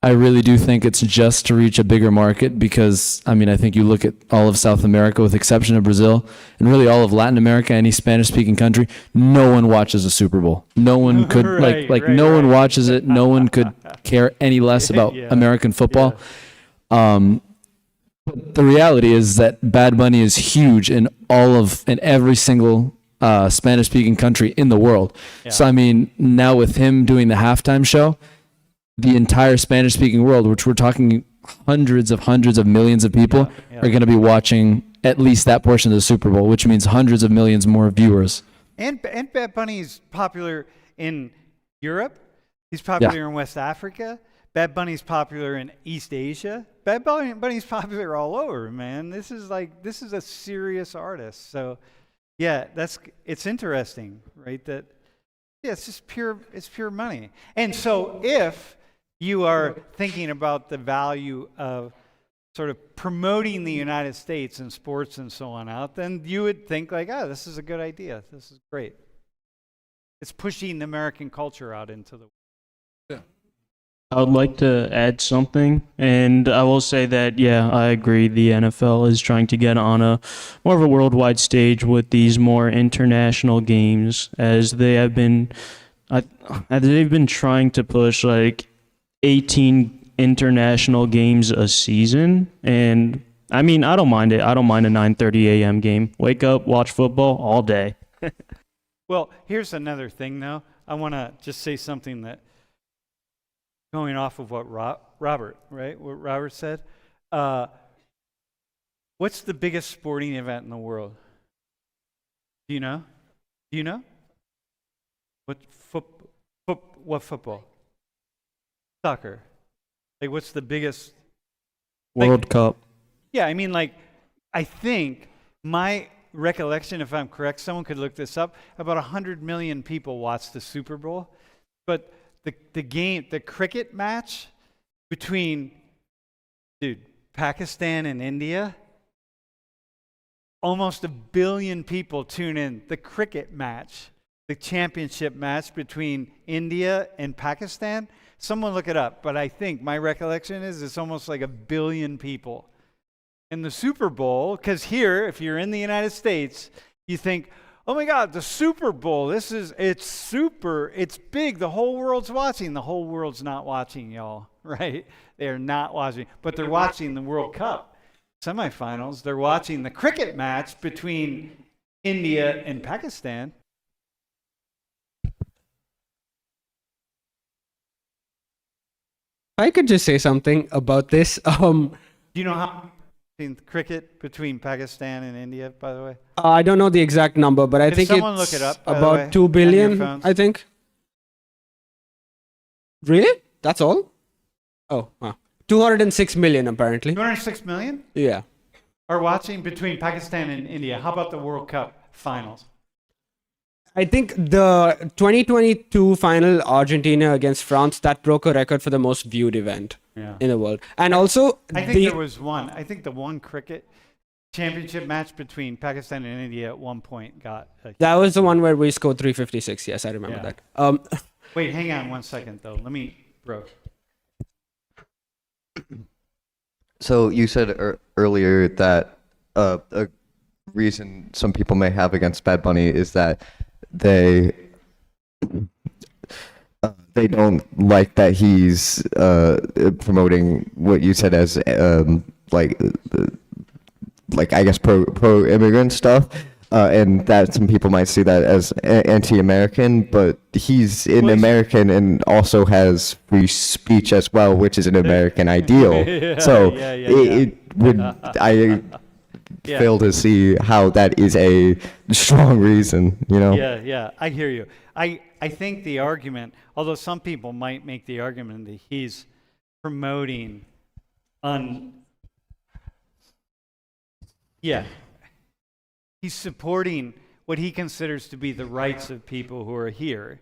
I really do think it's just to reach a bigger market because, I mean, I think you look at all of South America, with the exception of Brazil, and really all of Latin America, any Spanish-speaking country, no one watches a Super Bowl. No one could, no one watches it. No one could care any less about Yeah. American football. But the reality is that Bad Bunny is huge in every single Spanish-speaking country in the world. Yeah. So, I mean, now with him doing the halftime show, the entire Spanish-speaking world, which we're talking hundreds of millions of people, Yeah. are going to be watching at least that portion of the Super Bowl, which means hundreds of millions more viewers. And Bad Bunny's popular in Europe. He's popular in West Africa. Bad Bunny's popular in East Asia. Bad Bunny's popular all over, man. This is a serious artist. So, yeah, it's interesting, right? That it's just pure money. And so if you are thinking about the value of sort of promoting the United States in sports and so on out, then you would think like, oh, this is a good idea. This is great. It's pushing American culture out into the world. I would like to add something, and I will say that, yeah, I agree. The NFL is trying to get on a more of a worldwide stage with these more international games, as they have been, they've been trying to push like 18 international games a season, and I mean, I don't mind it. I don't mind a 9:30 a.m. game. Wake up, watch football all day. Well, here's another thing, though. I want to just say something that, going off of what Robert said. What's the biggest sporting event in the world? Do you know? Do you know? What football? Soccer. Like, what's the biggest? World Cup. Yeah, I mean, like, I think my recollection, if I'm correct, someone could look this up, about 100 million people watch the Super Bowl. But the cricket match between, Pakistan and India, almost 1 billion people tune in. The cricket match, the championship match between India and Pakistan, someone look it up, but I think my recollection is it's almost like 1 billion people. In the Super Bowl, because here, if you're in the United States, you think, oh my God, the Super Bowl, it's big, the whole world's watching. The whole world's not watching, y'all, right? They are not watching, but they're watching the World Cup semifinals. They're watching the cricket match between India and Pakistan. I could just say something about this. Do you know how cricket between Pakistan and India, by the way? I don't know the exact number, but I Can think someone it's look it up, by the way, about 2 on your billion, phones? I think. Really? That's all? Oh, wow. 206 million apparently. 206 million Yeah. are watching between Pakistan and India. How about the World Cup finals? I think the 2022 final Argentina against France, that broke a record for the most viewed event Yeah. in the world. And also I think there was one. I think the one cricket championship match between Pakistan and India at one point got. that was the one where we scored 356. Yes, I remember Yeah. that. Wait, hang on 1 second though. Let me, bro. So you said earlier that a reason some people may have against Bad Bunny is that they don't like that he's promoting what you said as like I guess pro immigrant stuff. And that some people might see that as anti-American, but he's an American and also has free speech as well, which is an American ideal. So it would I fail to see how that is a strong reason, you know? Yeah, I hear you. I think the argument, although some people might make the argument that he's promoting he's supporting what he considers to be the rights of people who are here.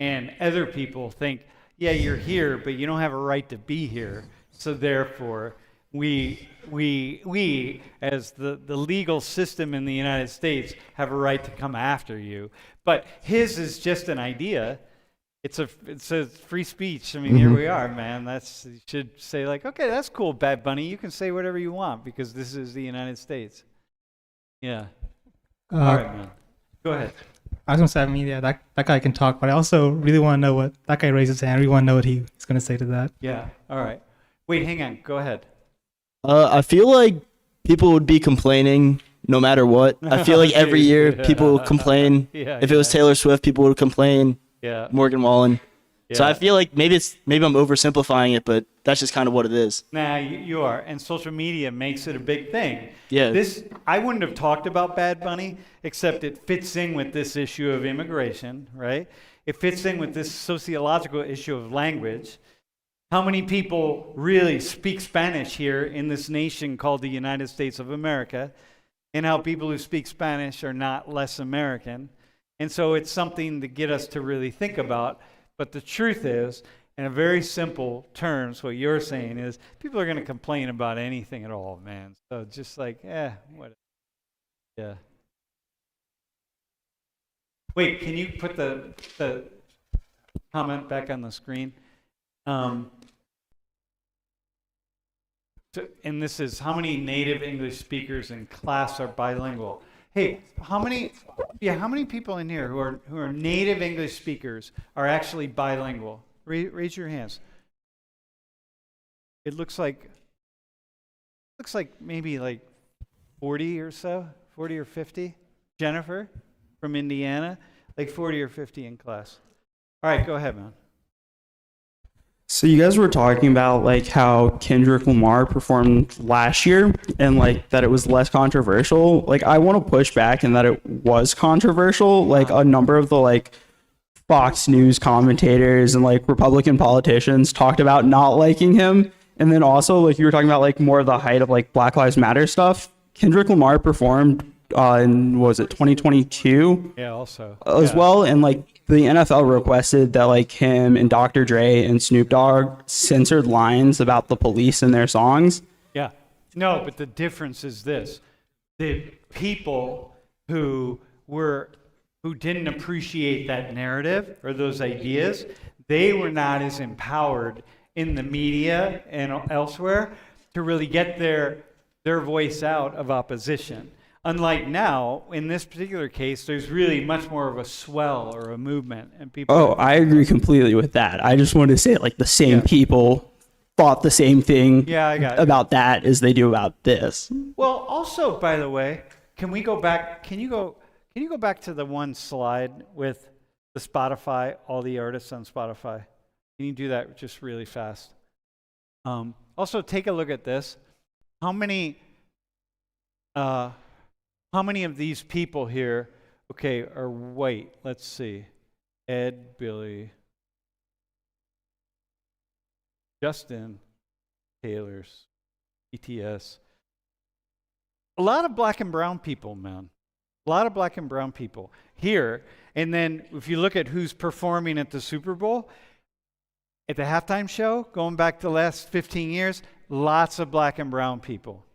And other people think, yeah, you're here, but you don't have a right to be here. So therefore, we as the legal system in the United States have a right to come after you. But his is just an idea. It's a free speech. I mean, here we are, man. You should say like, okay, that's cool, Bad Bunny. You can say whatever you want because this is the United States. Yeah. All right, man. Go ahead. I was gonna say, I mean, yeah, that guy can talk, but I also really want to know what that guy raises his hand. I really want to know what he's gonna say to that. Yeah. All right. Wait, hang on. Go ahead. I feel like people would be complaining no matter what. I feel like every year people would complain. Yeah, If it was Taylor Swift, people would complain. Yeah. Morgan Wallen. So Yeah. I feel like maybe I'm oversimplifying it, but that's just kind of what it is. Nah, you are. And social media makes it a big thing. Yeah. I wouldn't have talked about Bad Bunny, except it fits in with this issue of immigration, right? It fits in with this sociological issue of language. How many people really speak Spanish here in this nation called the United States of America? And how people who speak Spanish are not less American. And so it's something to get us to really think about. But the truth is, in a very simple terms, what you're saying is people are going to complain about anything at all, man. So just like, whatever. Yeah. Wait, can you put the comment back on the screen? And this is how many native English speakers in class are bilingual? Hey, how many people in here who are native English speakers are actually bilingual? Raise your hands. It looks like maybe like 40 or so, 40 or 50. Jennifer from Indiana, like 40 or 50 in class. All right, go ahead, man. So you guys were talking about like how Kendrick Lamar performed last year and like that it was less controversial. Like I want to push back in that it was controversial. Like a number of the like Fox News commentators and like Republican politicians talked about not liking him. And then also like you were talking about like more of the height of like Black Lives Matter stuff. Kendrick Lamar performed in what was it 2022 Yeah, also. as Yeah. well, and like the NFL requested that like him and Dr. Dre and Snoop Dogg censored lines about the police in their songs. Yeah. No, but the difference is this. The people who didn't appreciate that narrative or those ideas, they were not as empowered in the media and elsewhere to really get their voice out of opposition. Unlike now, in this particular case, there's really much more of a swell or a movement, and people. Oh, I agree completely with that. I just wanted to say like the same people thought the same thing Yeah, I got it. about that as they do about this. Well, also, by the way, can we go back? Can you go back to the one slide with the Spotify, all the artists on Spotify? Can you do that just really fast? Also, take a look at this. How many of these people here, okay, are white? Let's see. Ed, Billy, Justin, Taylor's, ETS. A lot of black and brown people, man. A lot of black and brown people here. And then if you look at who's performing at the Super Bowl, at the halftime show, going back to the last 15 years, lots of black and brown people.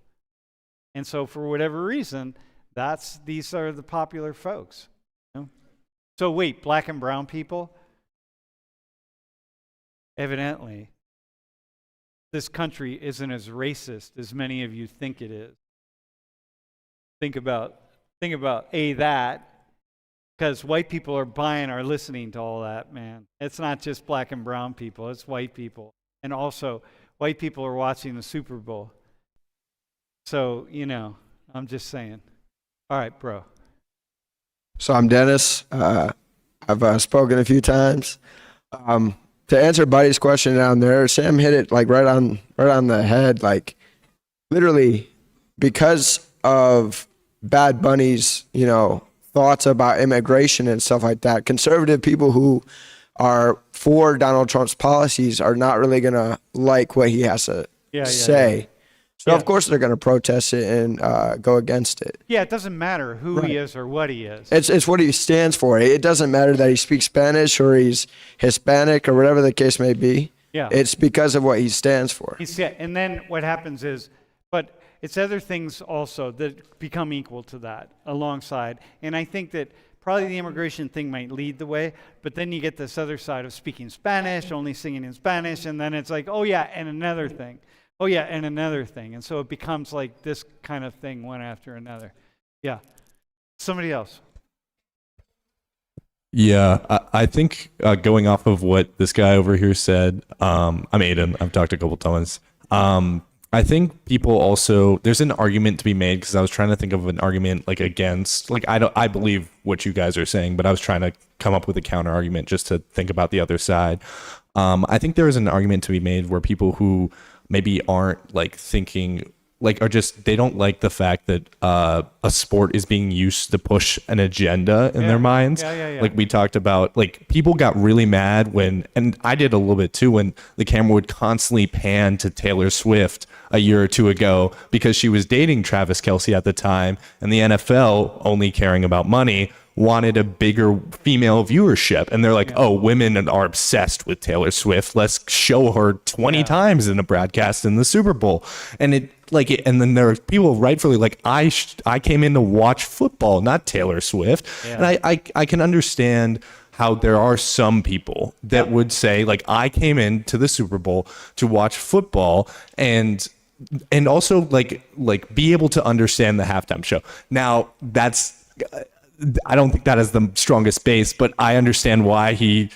And so for whatever reason, these are the popular folks. You know? So wait, black and brown people? Evidently, this country isn't as racist as many of you think it is. Think about that, because white people are buying or listening to all that, man. It's not just black and brown people, it's white people. And also, white people are watching the Super Bowl. So, I'm just saying. All right, bro. So I'm Dennis. I've spoken a few times. To answer Buddy's question down there, Sam hit it like right on the head. Like literally, because of Bad Bunny's, thoughts about immigration and stuff like that, conservative people who are for Donald Trump's policies are not really gonna like what he has to say. Yeah. So of course they're gonna protest it and go against it. Yeah, it doesn't matter who he is or what he is. It's what he stands for. It doesn't matter that he speaks Spanish or he's Hispanic or whatever the case may be. Yeah. It's because of what he stands for. And then what happens is, but it's other things also that become equal to that alongside. And I think that probably the immigration thing might lead the way, but then you get this other side of speaking Spanish, only singing in Spanish, and then it's like, oh yeah, and another thing. Oh yeah, and another thing. And so it becomes like this kind of thing one after another. Yeah. Somebody else. Yeah, I think going off of what this guy over here said, I'm Aiden. I've talked a couple times. I think people also, there's an argument to be made, because I was trying to think of an argument like against, like I believe what you guys are saying, but I was trying to come up with a counter argument just to think about the other side. I think there is an argument to be made where people who maybe aren't like thinking, like are just, they don't like the fact that a sport is being used to push an agenda in their minds. Yeah. Like we talked about, like people got really mad when, and I did a little bit too, when the camera would constantly pan to Taylor Swift a year or two ago because she was dating Travis Kelce at the time, and the NFL, only caring about money, wanted a bigger female viewership. And they're like, oh, women are obsessed with Taylor Swift. Let's show her 20 times in a broadcast in the Super Bowl. And and then there are people rightfully like, I came in to watch football, not Taylor Swift. And I can understand how there are some people that would say, like, I came into the Super Bowl to watch football and also like be able to understand the halftime show. Now I don't think that is the strongest base, but I understand why he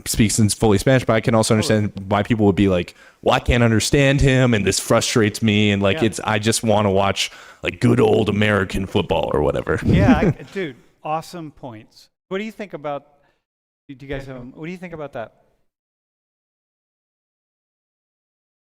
speaks in fully Spanish, but I can also understand why people would be like, well, I can't understand him and this frustrates me. And like, I just want to watch like good old American football or whatever. Yeah, dude, awesome points. What do you think about, what do you think about that?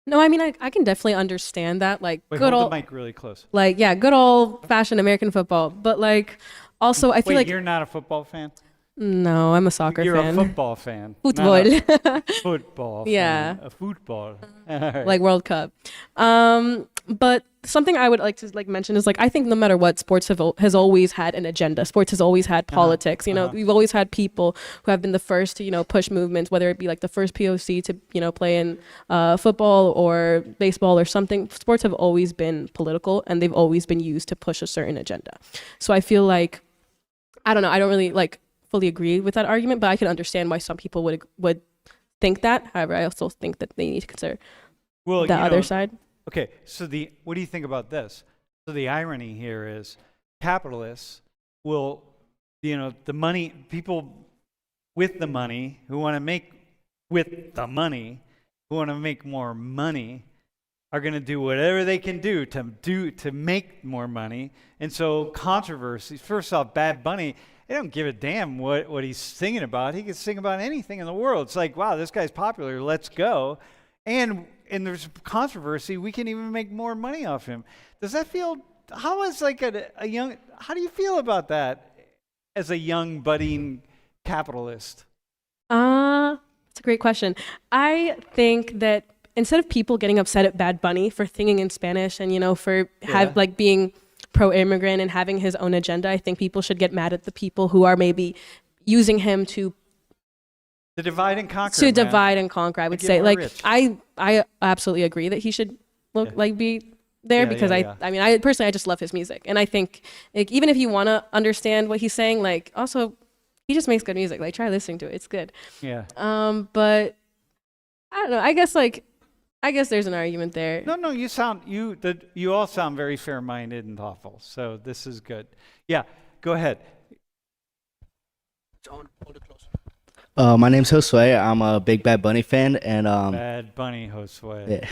No, I mean I can definitely understand that. Like Wait, good hold old the mic really close. like yeah, good old fashioned American football. But like also I feel Wait, like you're not a football fan? no, I'm a soccer You're fan. a football fan. Football. Not a football Yeah. fan. A football. All right. Like World Cup. But something I would like to like mention is like I think no matter what, sports has always had an agenda. Sports has always had politics. You know, we've always had people who have been the first to push movements, whether it be like the first POC to play in football or baseball or something. Sports have always been political and they've always been used to push a certain agenda. So I feel like I don't know. I don't really like fully agree with that argument, but I can understand why some people would think that. However, I also think that they need to consider the other side. Okay, so what do you think about this? So the irony here is capitalists will, the money, people with the money who want to make more money are going to do whatever they can do to make more money. And so controversies, first off, Bad Bunny, they don't give a damn what he's singing about. He can sing about anything in the world. It's like, wow, this guy's popular, let's go. And there's controversy, we can even make more money off him. Does that feel, how is like how do you feel about that as a young budding capitalist? That's a great question. I think that instead of people getting upset at Bad Bunny for singing in Spanish and for being pro-immigrant and having his own agenda, I think people should get mad at the people who are maybe using him to divide and conquer. To divide and conquer, I would say. Like rich. I absolutely agree that he should be there because I personally I just love his music, and I think like even if you want to understand what he's saying, like also he just makes good music. Like try listening to it, it's good. Yeah. But I don't know. I guess there's an argument there. No, you all sound very fair-minded and thoughtful. So this is good. Yeah, go ahead. My name's Josue. I'm a big Bad Bunny fan, and Bad Bunny Josue.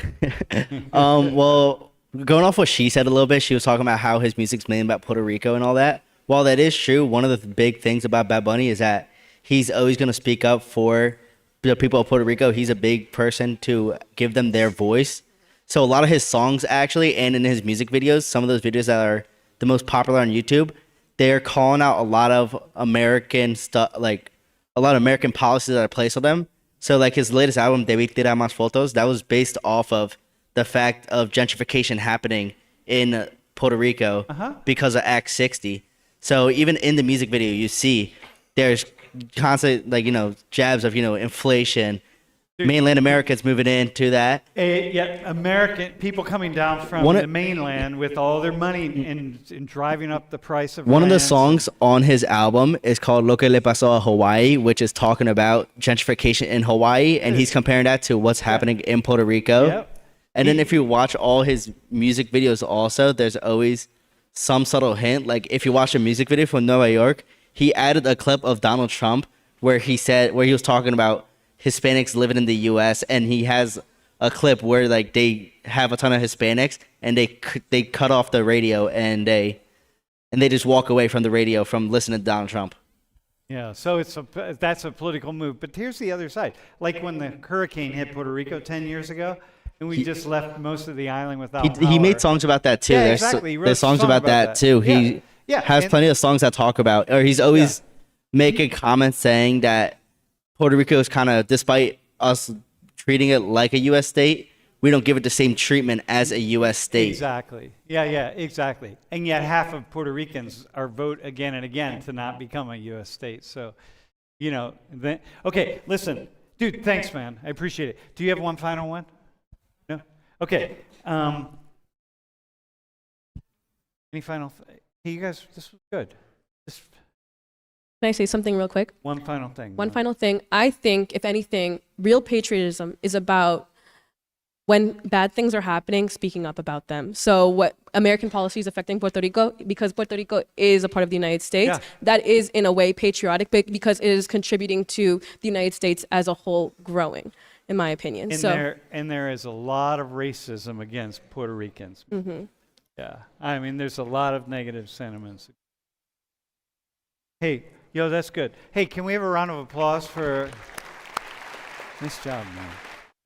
Yeah. Well, going off what she said a little bit, she was talking about how his music's mainly about Puerto Rico and all that. While that is true, one of the big things about Bad Bunny is that he's always going to speak up for the people of Puerto Rico. He's a big person to give them their voice. So a lot of his songs actually, and in his music videos, some of those videos that are the most popular on YouTube, they're calling out a lot of American stuff, like a lot of American policies that are placed on them. So like his latest album, Debí Tirar Más Fotos, that was based off of the fact of gentrification happening in Puerto Rico because of Act 60. So even in the music video, you see there's constant jabs of inflation. Mainland Americans moving into that. American people coming down from the mainland with all their money and driving up the price of one of the rent. songs on his album is called Lo que le pasó a Hawaii, which is talking about gentrification in Hawaii, and he's comparing that to what's happening in Puerto Rico. Yep. And then if you watch all his music videos also, there's always some subtle hint. Like if you watch a music video from New York, he added a clip of Donald Trump where he was talking about Hispanics living in the U.S. and he has a clip where like they have a ton of Hispanics and they cut off the radio and they just walk away from the radio from listening to Donald Trump. Yeah, so that's a political move. But here's the other side. Like when the hurricane hit Puerto Rico 10 years ago, and we just left most of the island without power. He made songs about that too. Yeah, exactly. He wrote There's songs a song about that too. He has plenty of songs that talk about, or he's always making comments saying that Puerto Rico is kind of, despite us treating it like a U.S. state, we don't give it the same treatment as a U.S. state. Exactly. Yeah, exactly. And yet half of Puerto Ricans are vote again and again to not become a U.S. state. So, okay, listen. Dude, thanks, man. I appreciate it. Do you have one final one? No? Okay. Any final? Hey, you guys, this was good. Can I say something real quick? One final thing. Final thing. I think, if anything, real patriotism is about when bad things are happening, speaking up about them. So what American policy is affecting Puerto Rico, because Puerto Rico is a part of the United States, that is in a way patriotic because it is contributing to the United States as a whole growing, in my opinion. And there is a lot of racism against Puerto Ricans. Mm-hmm. Yeah, I mean, there's a lot of negative sentiments. Hey, that's good. Hey, can we have a round of applause for... Nice job, man.